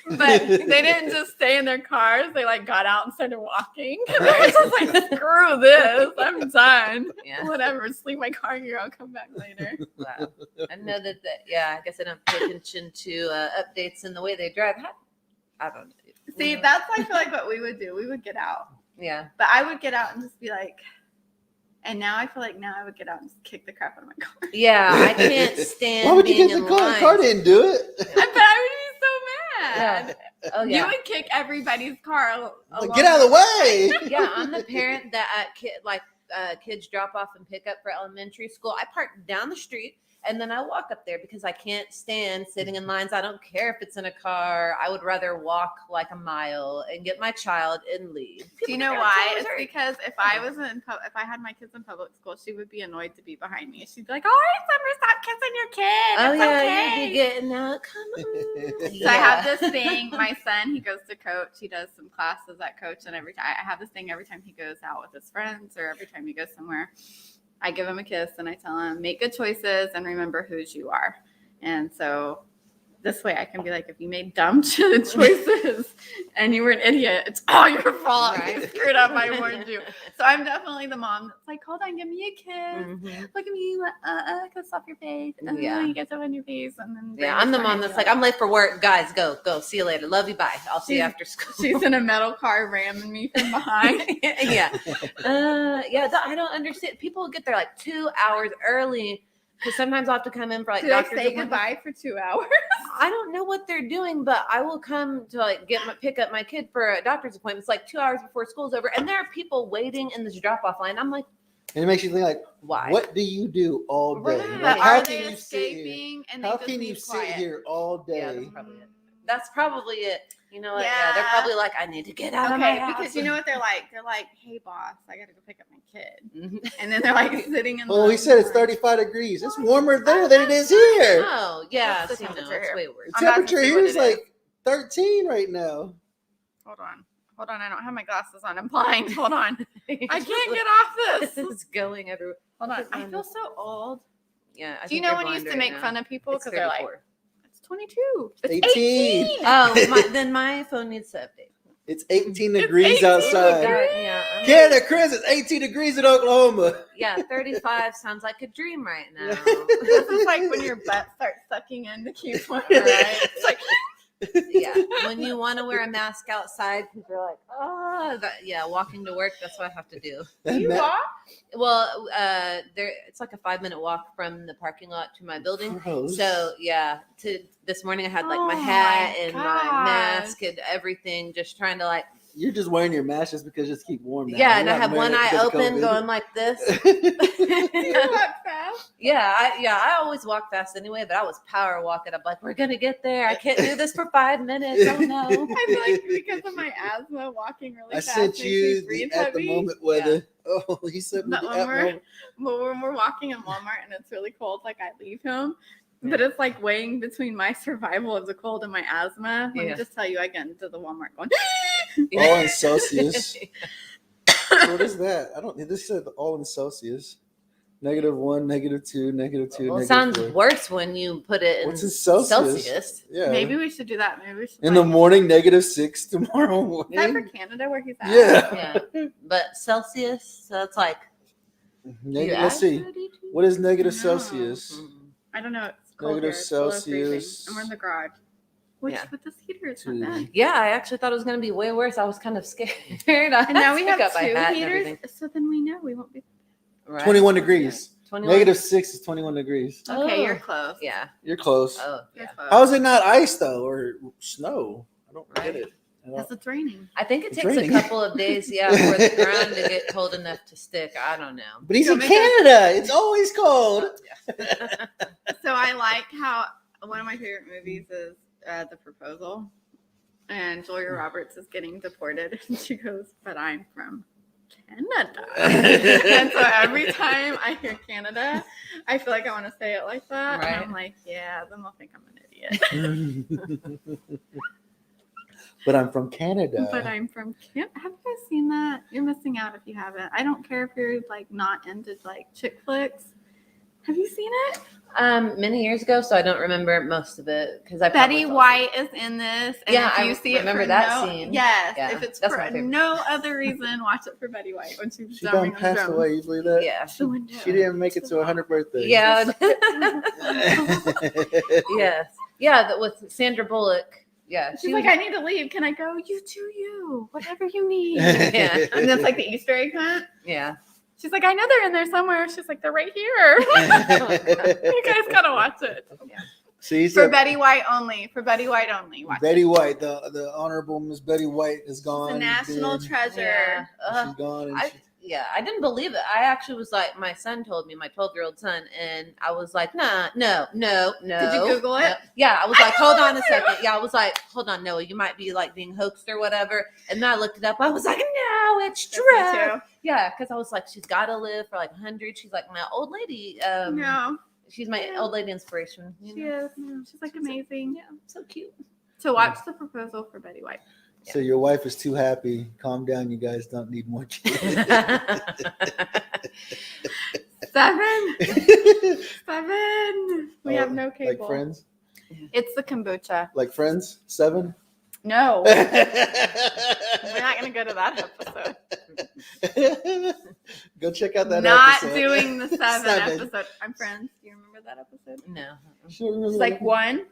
But they didn't just stay in their cars. They like got out and started walking. They were just like, screw this. I'm done. Yeah. Whatever. Sleep my car here. I'll come back later. Wow. I know that. I guess I don't pay attention to updates in the way they drive. I don't know. See, that's I feel like what we would do. We would get out. Yeah. But I would get out and just be like, and now I feel like now I would get out and just kick the crap out of my car. Yeah, I can't stand. Why would you being get the in car? The lines. car didn't do it. But I would be so mad. Oh You yeah. would kick everybody's car. Get out of the way. Yeah, I'm the parent that kids drop off and pick up for elementary school. I park down the street and then I walk up there because I can't stand sitting in lines. I don't care if it's in a car. I would rather walk like a mile and get my child and leave. Do you know why? It's because if I had my kids in public school, she would be annoyed to be behind me. She'd be like, "All right, Summer, stop kissing your kid. Oh It's yeah, okay." you'd be getting out. Come on. So I have this thing. My son, he goes to coach. He does some classes at coach, and every time I have this thing every time he goes out with his friends or every time he goes somewhere, I give him a kiss and I tell him, make good choices and remember whose you are. And so this way I can be like, if you made dumb choices and you were an idiot, it's all your fault. Right. You screwed up. I warned you. So I'm definitely the mom that's like, hold on, give me a kiss. Mhm. Look at me, kiss off your face. Yeah. You get some on your face. And then Yeah, I'm the mom that's like, I'm late for work. Guys, go. See you later. Love you. Bye. I'll see you She's- after school. She's in a metal car ramming me from behind. Yeah. I don't understand. People get there like 2 hours early because sometimes I'll have to come in for like Do they doctor's say appointments. goodbye for 2 hours? I don't know what they're doing, but I will come to like pick up my kid for a doctor's appointment. It's like 2 hours before school's over, and there are people waiting in this drop-off line. I'm like, And it makes you think like, why? what do you do all day? Right. Like, Are how they can you sit here? escaping and they How just can you need sit quiet? here all Yeah, day? that's probably it. You know what? Yeah, Yeah. they're probably like, I need to get out of my Okay, house. because you know what they're like? They're like, hey, boss, I got to go pick up my kid. Mhm. And then they're like sitting in Oh, the he said it's line. 35 degrees. It's warmer there than it is here. Oh, yeah. What's the See, no, temperature it's here? way worse. The I'm about to temperature see here what is it like 13 right now. Hold on. I don't have my glasses on. I'm blind. Hold on. I can't get off this. It's going everywhere. Hold on. I feel so old. Yeah. I Do you think know you're when you blind used to right make now. fun of people It's because they're like, 34. it's 22. It's 18. 18. Oh, then my phone needs to update. It's 18 degrees 18 outside. degrees. Yeah. Canada, Chris, it's 18 degrees in Oklahoma. Yeah, 35 sounds like a dream right now. This is like when your butt starts sucking in to keep warm, right? It's like, Yeah, when you want to wear a mask outside, people are like, oh, walking to work, that's what I have to do. do you walk? Well, it's like a 5-minute walk from the parking lot to my building. Gross. So yeah, this morning I had like my Oh hat my and my gosh. mask and everything, just trying to like, You're just wearing your mask just because it's keep warm now. yeah, You're and I not have wearing one it eye because of open, COVID. going like this. You walk fast. I always walk fast anyway, but I was power walking. I'm like, we're gonna get there. I can't do this for 5 minutes. Oh no. I feel like because of my asthma, walking really I fast sent makes me you breathe the at the heavy. moment weather. Oh, he said But the when at we're, moment. when we're walking in Walmart and it's really cold, like I leave him. But it's like weighing between my survival of the cold and my asthma. Let me Yeah. just tell you, I get into the Walmart going, All in Celsius. What is that? I don't. This said all in Celsius. -1, -2, -2, Well, it -4. sounds worse when you put it in What's in Celsius? Celsius. Yeah. maybe we should do that. Maybe we should. In the like- morning, -6 tomorrow Is that for morning. Canada where he's at? Yeah. Yeah, but Celsius, so it's like. Let's see. What is negative No. Celsius? I don't know. It's cold Negative here. It's below freezing. Celsius. And we're in the garage. Which Yeah. with this heater, it's not Two. bad. Yeah, I actually thought it was going to be way worse. I was kind of scared. And now we have got my 2 hat and heaters, everything. so then we know we won't be. Right. 21 degrees. 21? -6 is 21 degrees. Okay, you're Oh. close. Yeah. You're close. Oh, You're yeah. close. How is it not ice though, or snow? I don't get Right. it. I don't- Because it's raining. I think it It's takes raining. a couple of days, for the ground to get cold enough to stick. I don't know. But he's You in want me to- Canada. It's always cold. So I like how one of my favorite movies is The Proposal. and Julia Roberts is getting deported, and she goes, "But I'm from Canada." And so every time I hear Canada, I feel like I want to say it like that. Right. And I'm like, yeah, then they'll think I'm an idiot. But I'm from Canada. But I'm from Canada. Have you guys seen that? You're missing out if you haven't. I don't care if you're like not into like chick flicks. Have you seen it? Many years ago, so I don't remember most of it because I Betty probably White is in this. And Yeah, if you I see remember it for that scene. Yes, Yeah, if it's that's for my favorite. no other reason, watch it for Betty White when she was She jumping done on the passed drum. away. You believe that? Yeah. The window. She didn't make it to her 100th birthday. Yeah. Yes. Yeah, that with Sandra Bullock. Yeah. She's like, I need to leave. Can I go? You do you. Whatever you need. Yeah. And that's like the Easter egg hunt. Yeah. She's like, I know they're in there somewhere. She's like, they're right here. You guys gotta watch it. See, For so Betty White only. For Betty White only. Watch Betty it. White, the honorable Miss Betty White is gone. She's a national dead. treasure. Yeah. She's gone. And I didn't believe it. I actually was like, my son told me, my 12-year-old son, and I was like, no. Did you Google it? No. Yeah, I was like, hold on a too. second. Yeah, I was like, hold on, Noah, you might be like being hoaxed or whatever. And then I looked it up. I was like, no, it's That's me true. too. Yeah, because I was like, she's got to live for like 100. She's like my old lady. No, She's my Yeah. old lady inspiration. she is. She's like amazing. Yeah, so cute. So watch the proposal for Betty White. So your wife is too happy. Calm down, you guys don't need more kids. 7. We have no Like cable. Friends? It's the kombucha. Like Friends? 7? No, we're not gonna go to that episode. Go check out that Not episode. doing the 7 Seven. episode. I'm Friends. Do you remember that episode? No. Sure remember It's that like 1,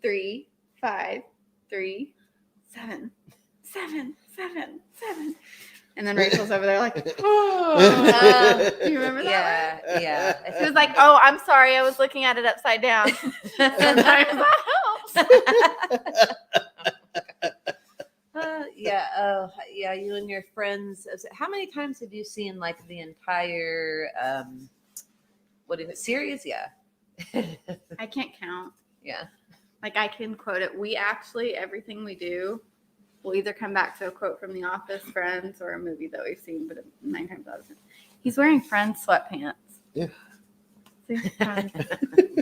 3, 5, 3, 7, 7, 7, 7. And then Rachel's over there like, oh. Do you remember that one? Yeah. She was like, oh, I'm sorry. I was looking at it upside down. Sometimes that helps. Yeah. You and your friends. How many times have you seen like the entire what is it series? Yeah. I can't count. Yeah. Like I can quote it. We actually, everything we do, we'll either come back to a quote from The Office, Friends, or a movie that we've seen, but 9 times out of 10. He's wearing Friends sweatpants. Yeah. See?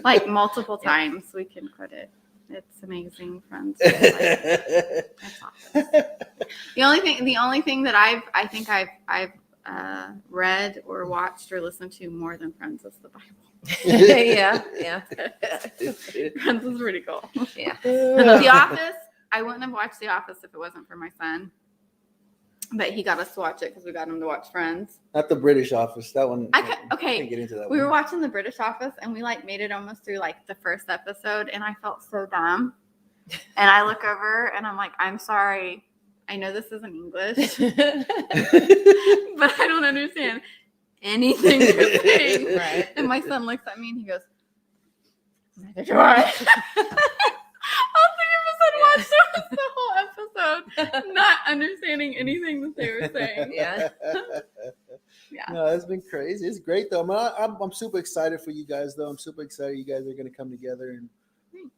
Like multiple times we can quote it. It's amazing, Friends. It's awesome. The only thing that I think I've read or watched or listened to more than Friends is the Bible. Yeah. Friends is pretty cool. Yeah. The Office, I wouldn't have watched The Office if it wasn't for my son. But he got us to watch it because we got him to watch Friends. Not the British Office. That one. Okay. Can't get into that We one. were watching the British Office and we like made it almost through like the first episode and I felt so dumb. And I look over and I'm like, I'm sorry. I know this isn't English, but I don't understand anything you're saying. Right. And my son looks at me and he goes, neither do I. Watched the whole episode not understanding anything that they were saying. Yeah. Yeah. No, it's been crazy. It's great though. I'm super excited for you guys though. I'm super excited you guys are going to come together and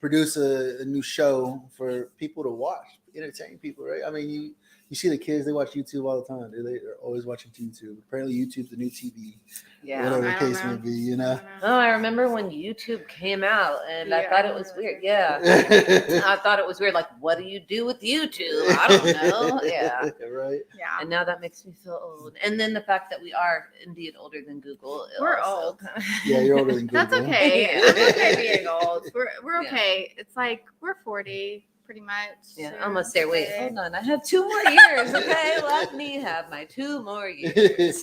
produce a new show for people to watch, entertain people, right? I mean, you see the kids, they watch YouTube all the time. They're always watching YouTube. Apparently YouTube's the new TV. Yeah. Whatever the I don't case know. may be, you know. Oh, I remember when YouTube came out and I Yeah. thought it was weird. Yeah. I thought it was weird. Like, what do you do with YouTube? I don't know. Yeah. Right. Yeah. And now that makes me feel old. And then the fact that we are indeed older than Google. We're also old. Yeah, you're older than Google. That's okay. Yeah. I'm okay being old. We're Yeah. okay. It's like we're 40 pretty much. Yeah, soon. almost there. Wait, Okay. hold on. I have 2 more years. Okay, let me have my 2 more years. It's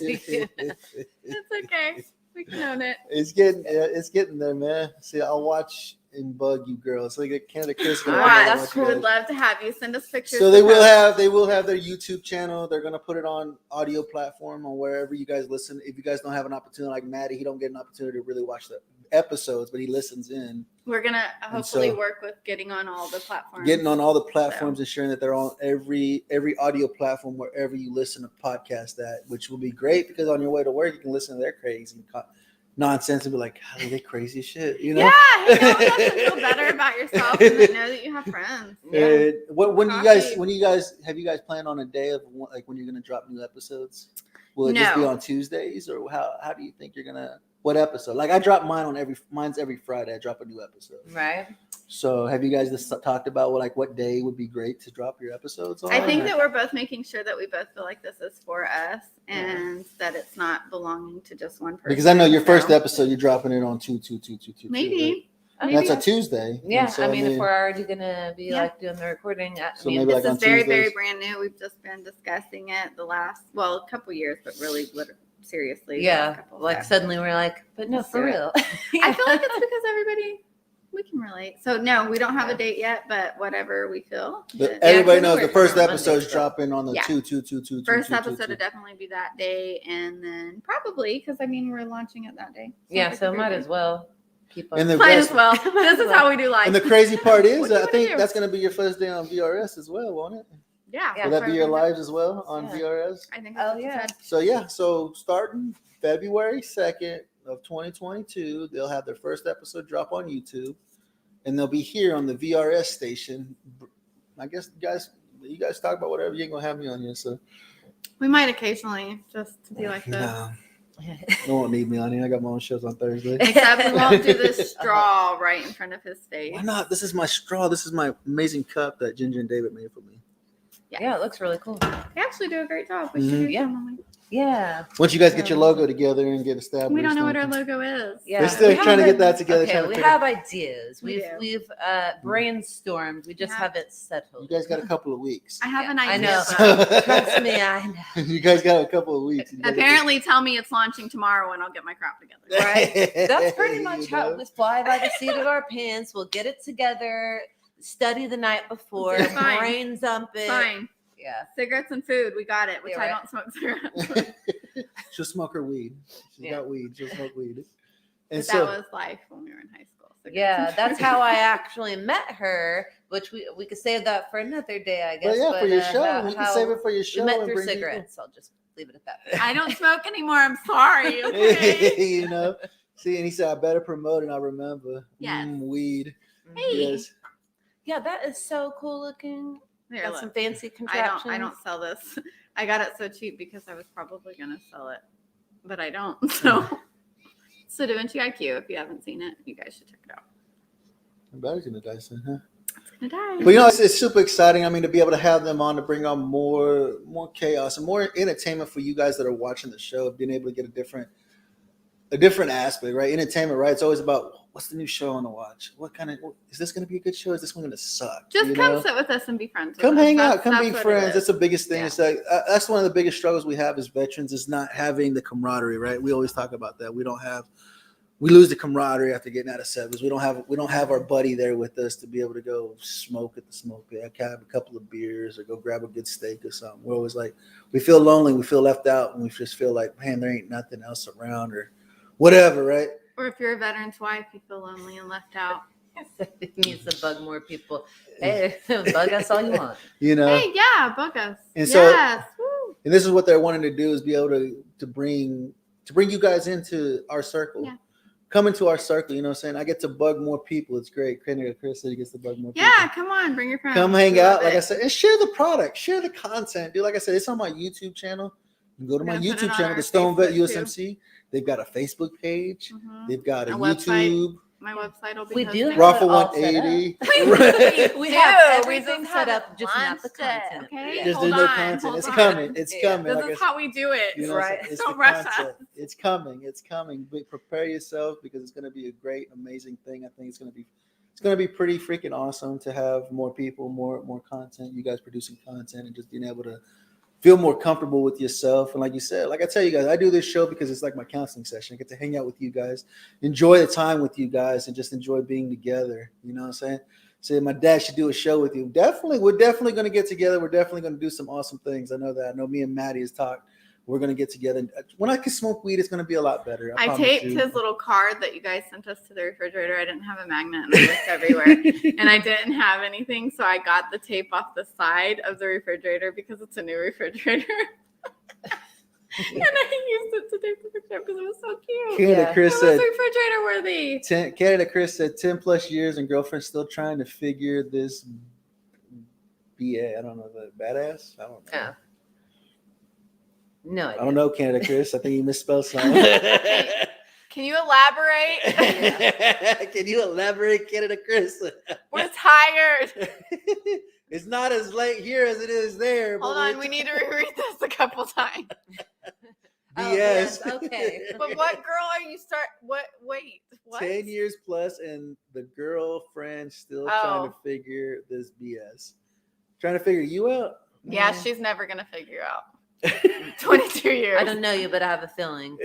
okay. We can own it. It's getting there, man. See, I'll watch and bug you girls. Like Canada Kiss. All Wow, right, that's that's cool. cool. Would love to have you. Send us pictures. So to they will post. have their YouTube channel. They're gonna put it on audio platform or wherever you guys listen. If you guys don't have an opportunity like Maddie, he don't get an opportunity to really watch the episodes, but he listens in. We're gonna hopefully so- work with getting on all the platforms. Getting on all the platforms, ensuring that they're on every audio platform wherever you listen to podcasts at, which will be great because on your way to work you can listen to their crazy nonsense and be like, God, are they crazy as shit? You know? Yeah, hang out with us and feel better about yourself, and then know that you have friends. And when you Coffee. guys have you guys planned on a day of like when you're gonna drop new episodes? Will it just be No. on Tuesdays, or how do you think you're gonna? What episode? Like I drop mine's every Friday. I drop a new episode. Right. So have you guys just talked about what day would be great to drop your episodes on? I think that we're both making sure that we both feel like this is for us and that it's not belonging to just one person. Because I know your first So, episode, you're dropping it on two. maybe. Right? That's a Tuesday. Yeah, And so, I mean, if we're already gonna be Yeah. like doing the recording, So maybe like This on is very, Tuesdays. very brand new. We've just been discussing it the last, a couple years, but really, seriously. the last yeah, couple. like suddenly we're like, but no, Let's for do it. real. I feel like it's because we can relate. So no, we don't have a date yet, but whatever we feel. Everybody because knows we're the first on Monday, episode's so- dropping on the Yeah. 2/2/2/2. First episode would definitely be that day, and then probably because we're launching it that day. Yeah, Sounds so like a might great as day. well keep up. And the Might best- as well. This is how we do life. And the crazy part is, What do you I wanna think do? that's going to be your first day on VRS as well, won't it? Yeah. Yeah. Will that be your lives as well on Yeah. VRS? I think. Oh, That's what you yeah. said. So yeah, so starting February 2nd of 2022, they'll have their first episode drop on YouTube, and they'll be here on the VRS station. I guess you guys talk about whatever. You ain't gonna have me on here, so We might occasionally just to be like this. no, no one need me on here. I got my own shows on Thursday. Except we won't do this straw right in front of his face. Why not? This is my straw. This is my amazing cup that Ginger and David made for me. Yeah, it looks really cool. They actually do a great job. We should Mhm. do Yeah. some. Yeah. Once you guys get your logo together and get established, We don't know what our then- logo is. Yeah. They're still we trying to have get that together. Okay, trying to we figure- have ideas. We We've do. brainstormed. We just Yeah. have it settled. You guys got a couple of weeks. I have an I idea. know. but Trust me, I know. You guys got a couple of weeks. You guys Apparently, tell me it's launching tomorrow and I'll get my crap together. Right. That's pretty much You how know? we fly by the seat of our pants. We'll get it together, study the night before, It's fine. brain dump it. Fine. Yeah. Cigarettes and food. We got it, which Yeah, I right. don't smoke cigarettes. She'll smoke her weed. She's Yeah. got weed. She'll smoke weed. And But so, that was life when we were in high school. Cigarettes Yeah, and that's food. how I actually met her, which we could save that for another day, I guess. but yeah, for your show, how- you can how save it for your We show. met and through bring people. cigarettes. I'll just leave it at that. I don't smoke anymore. I'm sorry. Okay. You know, see, and he said, "I better promote," and I remember. Yes. Weed. Hey. Yes. Yeah, that is so cool looking. Here, Got look. some fancy I contraptions. don't sell this. I got it so cheap because I was probably gonna sell it, but I don't. So Da Vinci IQ, if you haven't seen it, you guys should check it out. I'm better gonna die soon, huh? It's gonna die. But you know, it's super exciting. I mean, to be able to have them on to bring on more chaos and more entertainment for you guys that are watching the show, being able to get a different aspect, right? Entertainment, right? It's always about what's the new show I want to watch. What kind of is this going to be a good show? Is this one going to suck? Just You come know? sit with us and be friends. Come with us. hang out, That's- come be that's what it friends. is. That's the biggest thing. Yeah. It's like that's one of the biggest struggles we have as veterans is not having the camaraderie, right? We always talk about that. We lose the camaraderie after getting out of service. We don't have our buddy there with us to be able to go smoke at the smoke pit, have a couple of beers or go grab a good steak or something. We're always like, we feel lonely, we feel left out, and we just feel like, man, there ain't nothing else around or whatever, right? Or if you're a veteran's wife, you feel lonely and left out. It needs to bug more people. Hey, bug us all you want. You know. Hey, yeah, bug us. And so- yes. Woo. And this is what they're wanting to do is be able to bring you guys into our circle. Yeah. Come into our circle, you know what I'm saying? I get to bug more people. It's great. Chris said he gets to bug more Yeah, people. come on, bring your friends. Come hang We out, love like I it. said, and share the product, share the content. Dude, like I said, it's on my YouTube channel. You can go to We're my gonna put it YouTube on channel, our the Stone Vet Facebook, too. USMC. They've got a Facebook page. Mhm. They've got a A website. YouTube. My website will be We do posted. have Raffle it all set 180. We do. have We everything just set haven't up, just not the launched it, content. okay? Yeah. There's Hold no on, content. hold It's on. coming. It's Yeah. coming. This Like I is how we do it. You know, Right. it's Don't the rush concept. us. It's coming. It's coming. But prepare yourself because it's going to be a great, amazing thing. I think it's going to be pretty freaking awesome to have more people, more content. You guys producing content and just being able to feel more comfortable with yourself. And like you said, like I tell you guys, I do this show because it's like my counseling session. I get to hang out with you guys, enjoy the time with you guys, and just enjoy being together. You know what I'm saying? Say my dad should do a show with you. We're definitely going to get together. We're definitely going to do some awesome things. I know that. I know me and Maddie has talked. We're going to get together. When I can smoke weed, it's going to be a lot better. I promise taped you. his little card that you guys sent us to the refrigerator. I didn't have a magnet and I looked everywhere and I didn't have anything. So I got the tape off the side of the refrigerator because it's a new refrigerator. And I used it to take the picture because it was so cute. Canada Yeah. Chris It was said, refrigerator worthy. Canada Chris said 10 plus years and girlfriend still trying to figure this BA. I don't know, the badass. I don't know. Yeah. No, I don't know, Canada Chris. I think you misspelled something. Can you elaborate? Can you elaborate, Canada Chris? We're tired. It's not as late here as it is there. Hold on, we need to reread this a couple times. Oh, yes, okay. But what girl are you wait, what? 10 years plus and the girlfriend still Oh. trying to figure this BS. Trying to figure you out? Yeah, she's never gonna figure out. 22 years. I don't know you, but I have a feeling.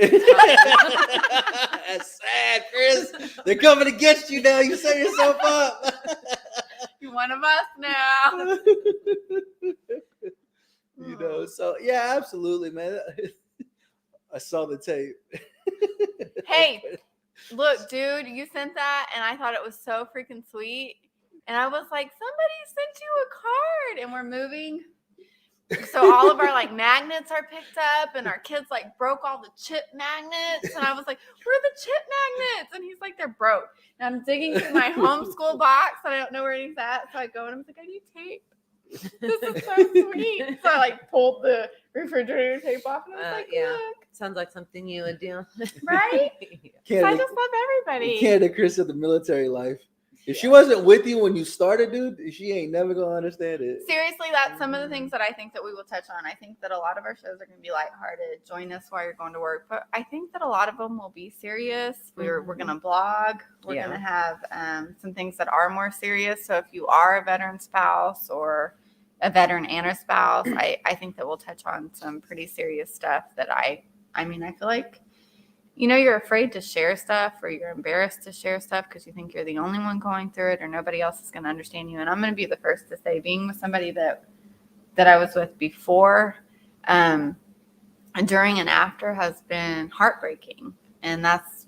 That's sad, Chris. They're coming against you now. You set yourself up. You're one of us now. You know, so yeah, absolutely, man. I saw the tape. Hey, look, dude, you sent that and I thought it was so freaking sweet. And I was like, somebody sent you a card and we're moving. So all of our like magnets are picked up and our kids like broke all the chip magnets. And I was like, where are the chip magnets? And he's like, they're broke. And I'm digging through my homeschool box and I don't know where he's at. So I go and I'm like, I need tape. This is so sweet. So I like pulled the refrigerator tape off and I was like, yeah. look. Sounds like something you would do. Right? So I just love everybody. Canada Chris of the military life. If she wasn't with you when you started, dude, she ain't never gonna understand it. Seriously, that's some of the things that I think that we will touch on. I think that a lot of our shows are going to be lighthearted. Join us while you're going to work, but I think that a lot of them will be serious. We're going to blog. We're going to have some things that are more serious. So if you are a veteran spouse or a veteran and a spouse, I think that we'll touch on some pretty serious stuff that I mean, I feel like, you know, you're afraid to share stuff or you're embarrassed to share stuff because you think you're the only one going through it or nobody else is going to understand you. And I'm going to be the first to say, being with somebody that I was with before, during and after has been heartbreaking. And that's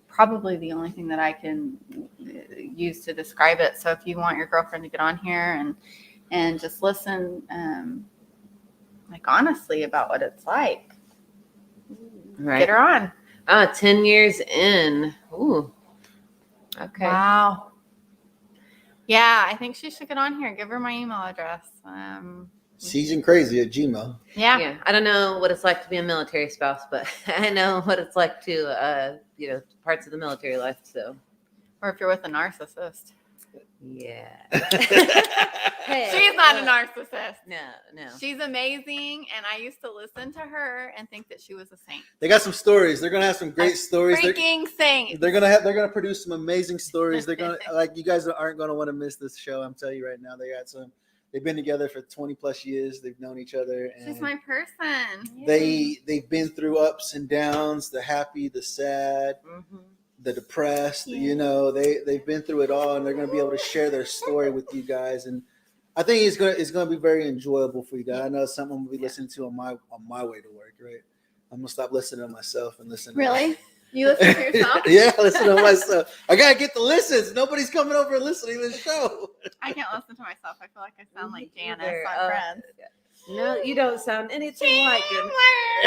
probably the only thing that I can use to describe it. So if you want your girlfriend to get on here and just listen, like honestly about what it's like, Right. get her on. 10 years in. Ooh. Okay. Wow. Yeah, I think she should get on here. Give her my email address. Season crazy at Gmail. Yeah. I don't know what it's like to be a military spouse, but I know what it's like to, parts of the military life. So, Or if you're with a narcissist. yeah. She's not a narcissist. No. She's amazing, and I used to listen to her and think that she was a saint. They got some stories. They're gonna have some great stories. Freaking saint. They're gonna produce some amazing stories. They're gonna like you guys aren't gonna want to miss this show. I'm telling you right now. They've been together for 20 plus years. They've known each other. And She's my person. they've been through ups and downs, the happy, the sad, the depressed. Yeah. You know, they've been through it all, and they're gonna be able to share their story with you guys. And I think it's gonna be very enjoyable for you guys. I know it's something I'm gonna be listening to on my way to work. Right, I'm gonna stop listening to myself and listen. Really? You listen to yourself? Yeah, listen to myself. I gotta get the listens. Nobody's coming over and listening to the show. I can't listen to myself. I feel like I sound like Janice Either. on Friends. No, you don't sound anything like it.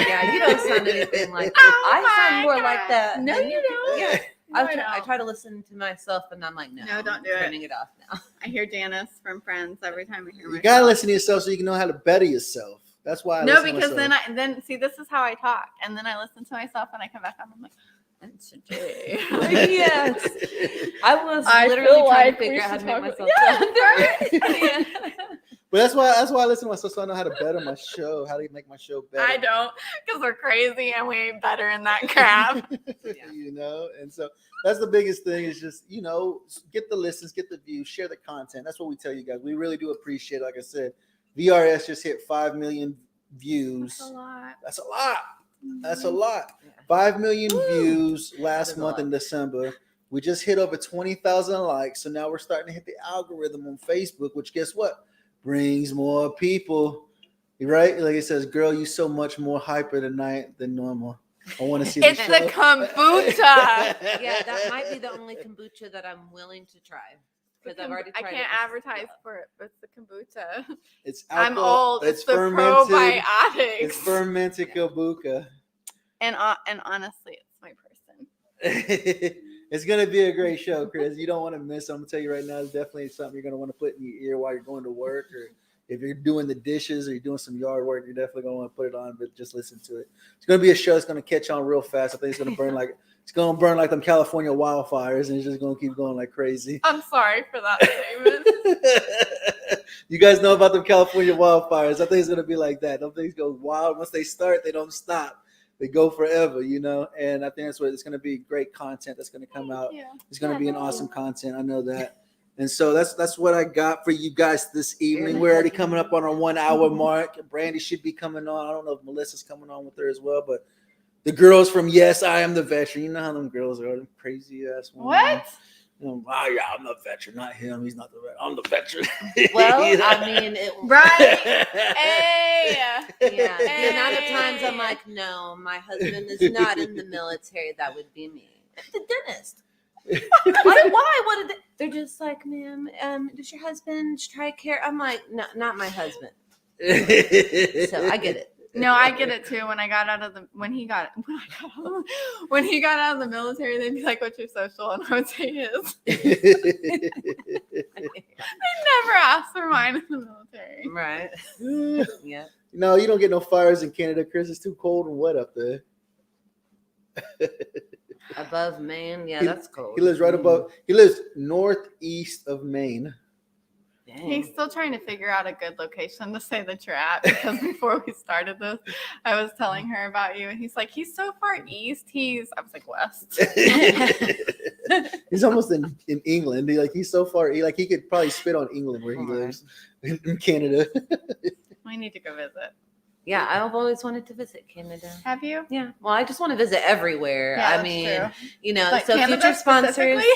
Yeah, you don't sound anything like Oh I sound my more God. like that. No, than you do. don't. Yeah. No, I don't. try to listen to myself, and I'm like, no, No, don't do I'm it. turning it off now. I hear Janice from Friends every time I hear You myself. gotta listen to yourself so you can know how to better yourself. That's why. No, because then see, this is how I talk, and then I listen to myself, and I come back on. I'm like, that's today. Yes, I was I literally feel trying like to figure we out how to should make talk myself about- sound. Yeah. But that's why I listen to myself so I know how to better my show, how to make my show better. I don't, because we're crazy and we ain't better in that crap. You know, and so that's the biggest thing is just, you know, get the listens, get the views, share the content. That's what we tell you guys. We really do appreciate it. Like I said, VRS just hit 5 million views. That's a lot. That's a lot. That's a lot. 5 million views last That's a month lot. in December. We just hit over 20,000 likes. So now we're starting to hit the algorithm on Facebook, which guess what? Brings more people. Right? Like it says, girl, you so much more hyper tonight than normal. I want to see It's the the show. kombucha. Yeah, that might be the only kombucha that I'm willing to try. because I've already I tried can't it. advertise for it, but it's the kombucha. It's I'm alcohol. old. It's the fermented. probiotics. It's fermented kombucha. And honestly, it's my person. It's gonna be a great show, Chris. You don't want to miss it. I'm gonna tell you right now, it's definitely something you're gonna want to put in your ear while you're going to work, or if you're doing the dishes or you're doing some yard work, you're definitely gonna want to put it on. But just listen to it. It's gonna be a show that's gonna catch on real fast. I think it's gonna burn like them California wildfires, and it's just gonna keep going like crazy. I'm sorry for that statement. You guys know about them California wildfires. I think it's gonna be like that. Them things go wild. Once they start, they don't stop. They go forever, you know, and I think that's what it's going to be. Great content that's going to come out. It's going to be an awesome content. I know that, and so that's what I got for you guys this evening. We're already coming up on our 1 hour mark. Brandy should be coming on. I don't know if Melissa's coming on with her as well, but the girls from Yes, I Am the Veteran. You know how them girls are, them crazy ass women. What? You know, oh, yeah, I'm the veteran, not him. He's not the veteran. I'm the veteran. Well, You know? I mean, Right. Hey. Yeah, the amount of times I'm like, no, my husband is not in the military. That would be me. The dentist. Why? What did they're just like, ma'am? Does your husband try care? I'm like, no, not my husband. So I get it. No, I get it too. When he got out of the military, they'd be like, "What's your social?" And I would say his. They never asked for mine in the military. Right. Yeah. No, you don't get no fires in Canada, Chris. It's too cold and wet up there. Above Maine, yeah, that's cold. He lives right above. He lives northeast of Maine. Dang. He's still trying to figure out a good location to say that you're at, because before we started this, I was telling her about you, and he's like, he's so far east. I was like, west. He's almost in England. He's so far. He could probably spit on England where he lives in Canada. We need to go visit. Yeah, I've always wanted to visit Canada. Have you? Yeah. Well, I just want to visit everywhere. Yeah, I that's mean, true. you know, Like so Canada future sponsors. specifically?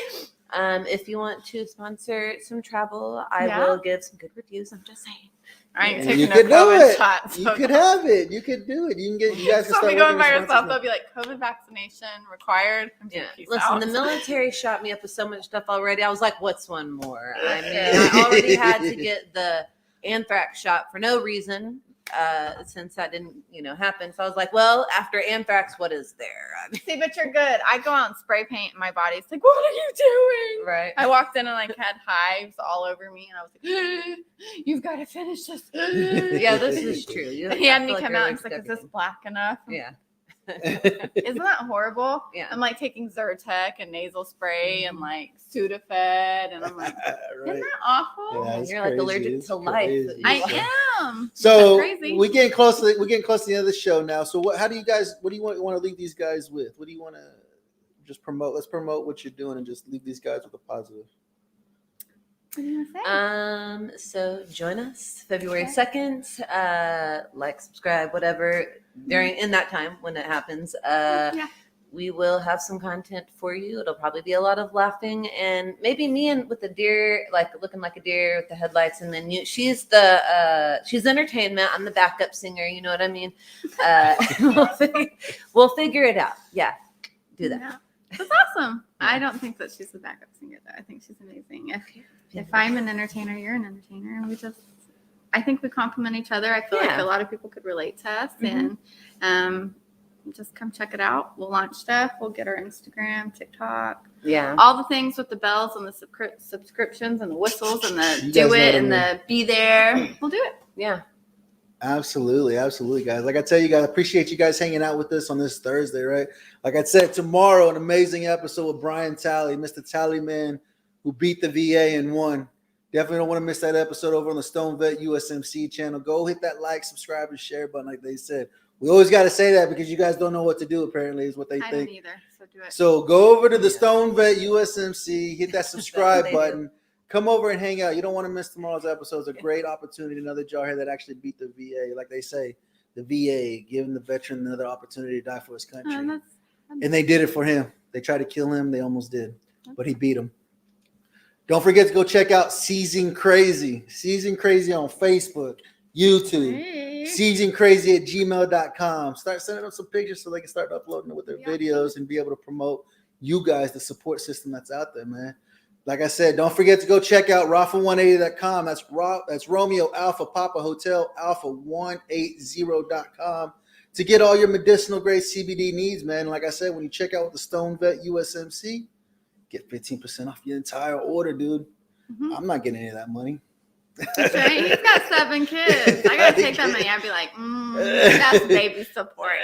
If you want to sponsor some travel, I Yeah. will give some good reviews. I'm just saying. I ain't You taking no could do COVID it. shots. You could have it. You could do it. You can get. You guys can So start be going working by with yourself. sponsors. They'll be like, COVID vaccination required. I'm Yeah. peace Listen, out. the military shot me up with so much stuff already. I was like, what's one more? I mean, I already had to get the anthrax shot for no reason, since that didn't, happen. So I was like, well, after anthrax, what is there? I mean, See, but you're good. I go out and spray paint in my body. It's like, what are you doing? right. I walked in and had hives all over me, and I was like, you've got to finish this. Yeah, this is true. He had me come out and he's like, is this black enough? Yeah. Isn't that horrible? Yeah. I'm like taking Zyrtec and nasal spray and like Sudafed, and I'm like, Right. isn't that awful? Yeah, it's You're like crazy. allergic It's to life. crazy. I am. So Isn't that crazy? we're getting close to the end of the show now. So what do you want to leave these guys with? What do you want to just promote? Let's promote what you're doing and just leave these guys with a positive. What are you gonna say? So join us February 2nd. Like, subscribe, whatever. In that time when it happens, we will have some content for you. It'll probably be a lot of laughing, and maybe me and with the deer, like looking like a deer with the headlights, and then she's entertainment. I'm the backup singer. You know what I mean? We'll figure it out. Yeah, do that. Yeah. That's awesome. I don't think that she's the backup singer though. I think she's amazing. If I'm an entertainer, you're an entertainer, and I think we complement each other. I feel like a lot of people could relate to us, and just come check it out. We'll launch stuff. We'll get our Instagram, TikTok, all the things with the bells and the subscriptions and the whistles and the do it and the be there. We'll do it. Yeah. Absolutely, guys. Like I tell you guys, I appreciate you guys hanging out with us on this Thursday, right? Like I said, tomorrow, an amazing episode with Brian Talley, Mr. Talley Man, who beat the VA and won. Definitely don't want to miss that episode over on the Stone Vet USMC channel. Go hit that like, subscribe, and share button like they said. We always got to say that because you guys don't know what to do, apparently, is what they I think. don't either, so do it. So go over to the Stone Vet USMC, hit that subscribe button. Come over and hang out. You don't want to miss tomorrow's episode. It's a great opportunity. Another jarhead that actually beat the VA. Like they say, the VA, giving the veteran another opportunity to die for his country. And they did it for him. They tried to kill him. They almost did. But he beat them. Don't forget to go check out Season Crazy. Season Crazy on Facebook, YouTube. SeasonCrazy@gmail.com. Start sending them some pictures so they can start uploading it with their videos and be able to promote you guys, the support system that's out there, man. Like I said, don't forget to go check out Rafa180.com. That's Romeo Alpha Papa Hotel Alpha 180.com to get all your medicinal grade CBD needs, man. Like I said, when you check out the Stone Vet USMC, get 15% off your entire order, dude. Mhm. I'm not getting any of that money. That's right. He's got 7 kids. I gotta take that money. I'd be like, that's baby support.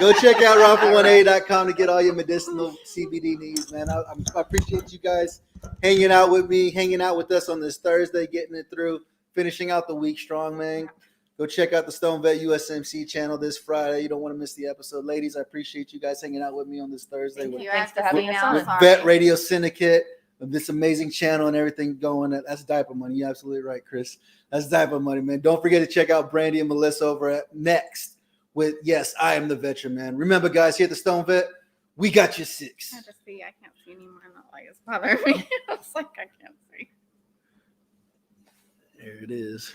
Go check out Rafa180.com to get all your medicinal CBD needs, man. I appreciate you guys hanging out with me, hanging out with us on this Thursday, getting it through, finishing out the week strong, man. Go check out the Stone Vet USMC channel this Friday. You don't want to miss the episode. Ladies, I appreciate you guys hanging out with me on this Thursday. Thank with you. Thanks for having us on. with Vet Radio Syndicate, of this amazing channel and everything going. That's diaper money. You're absolutely right, Chris. That's diaper money, man. Don't forget to check out Brandy and Melissa over at Next with Yes, I Am the Veteran, man. Remember, guys, here at the Stone Vet, we got your 6. I just see. I can't see anymore. Not like it's bothering me. It's like I can't see. There it is.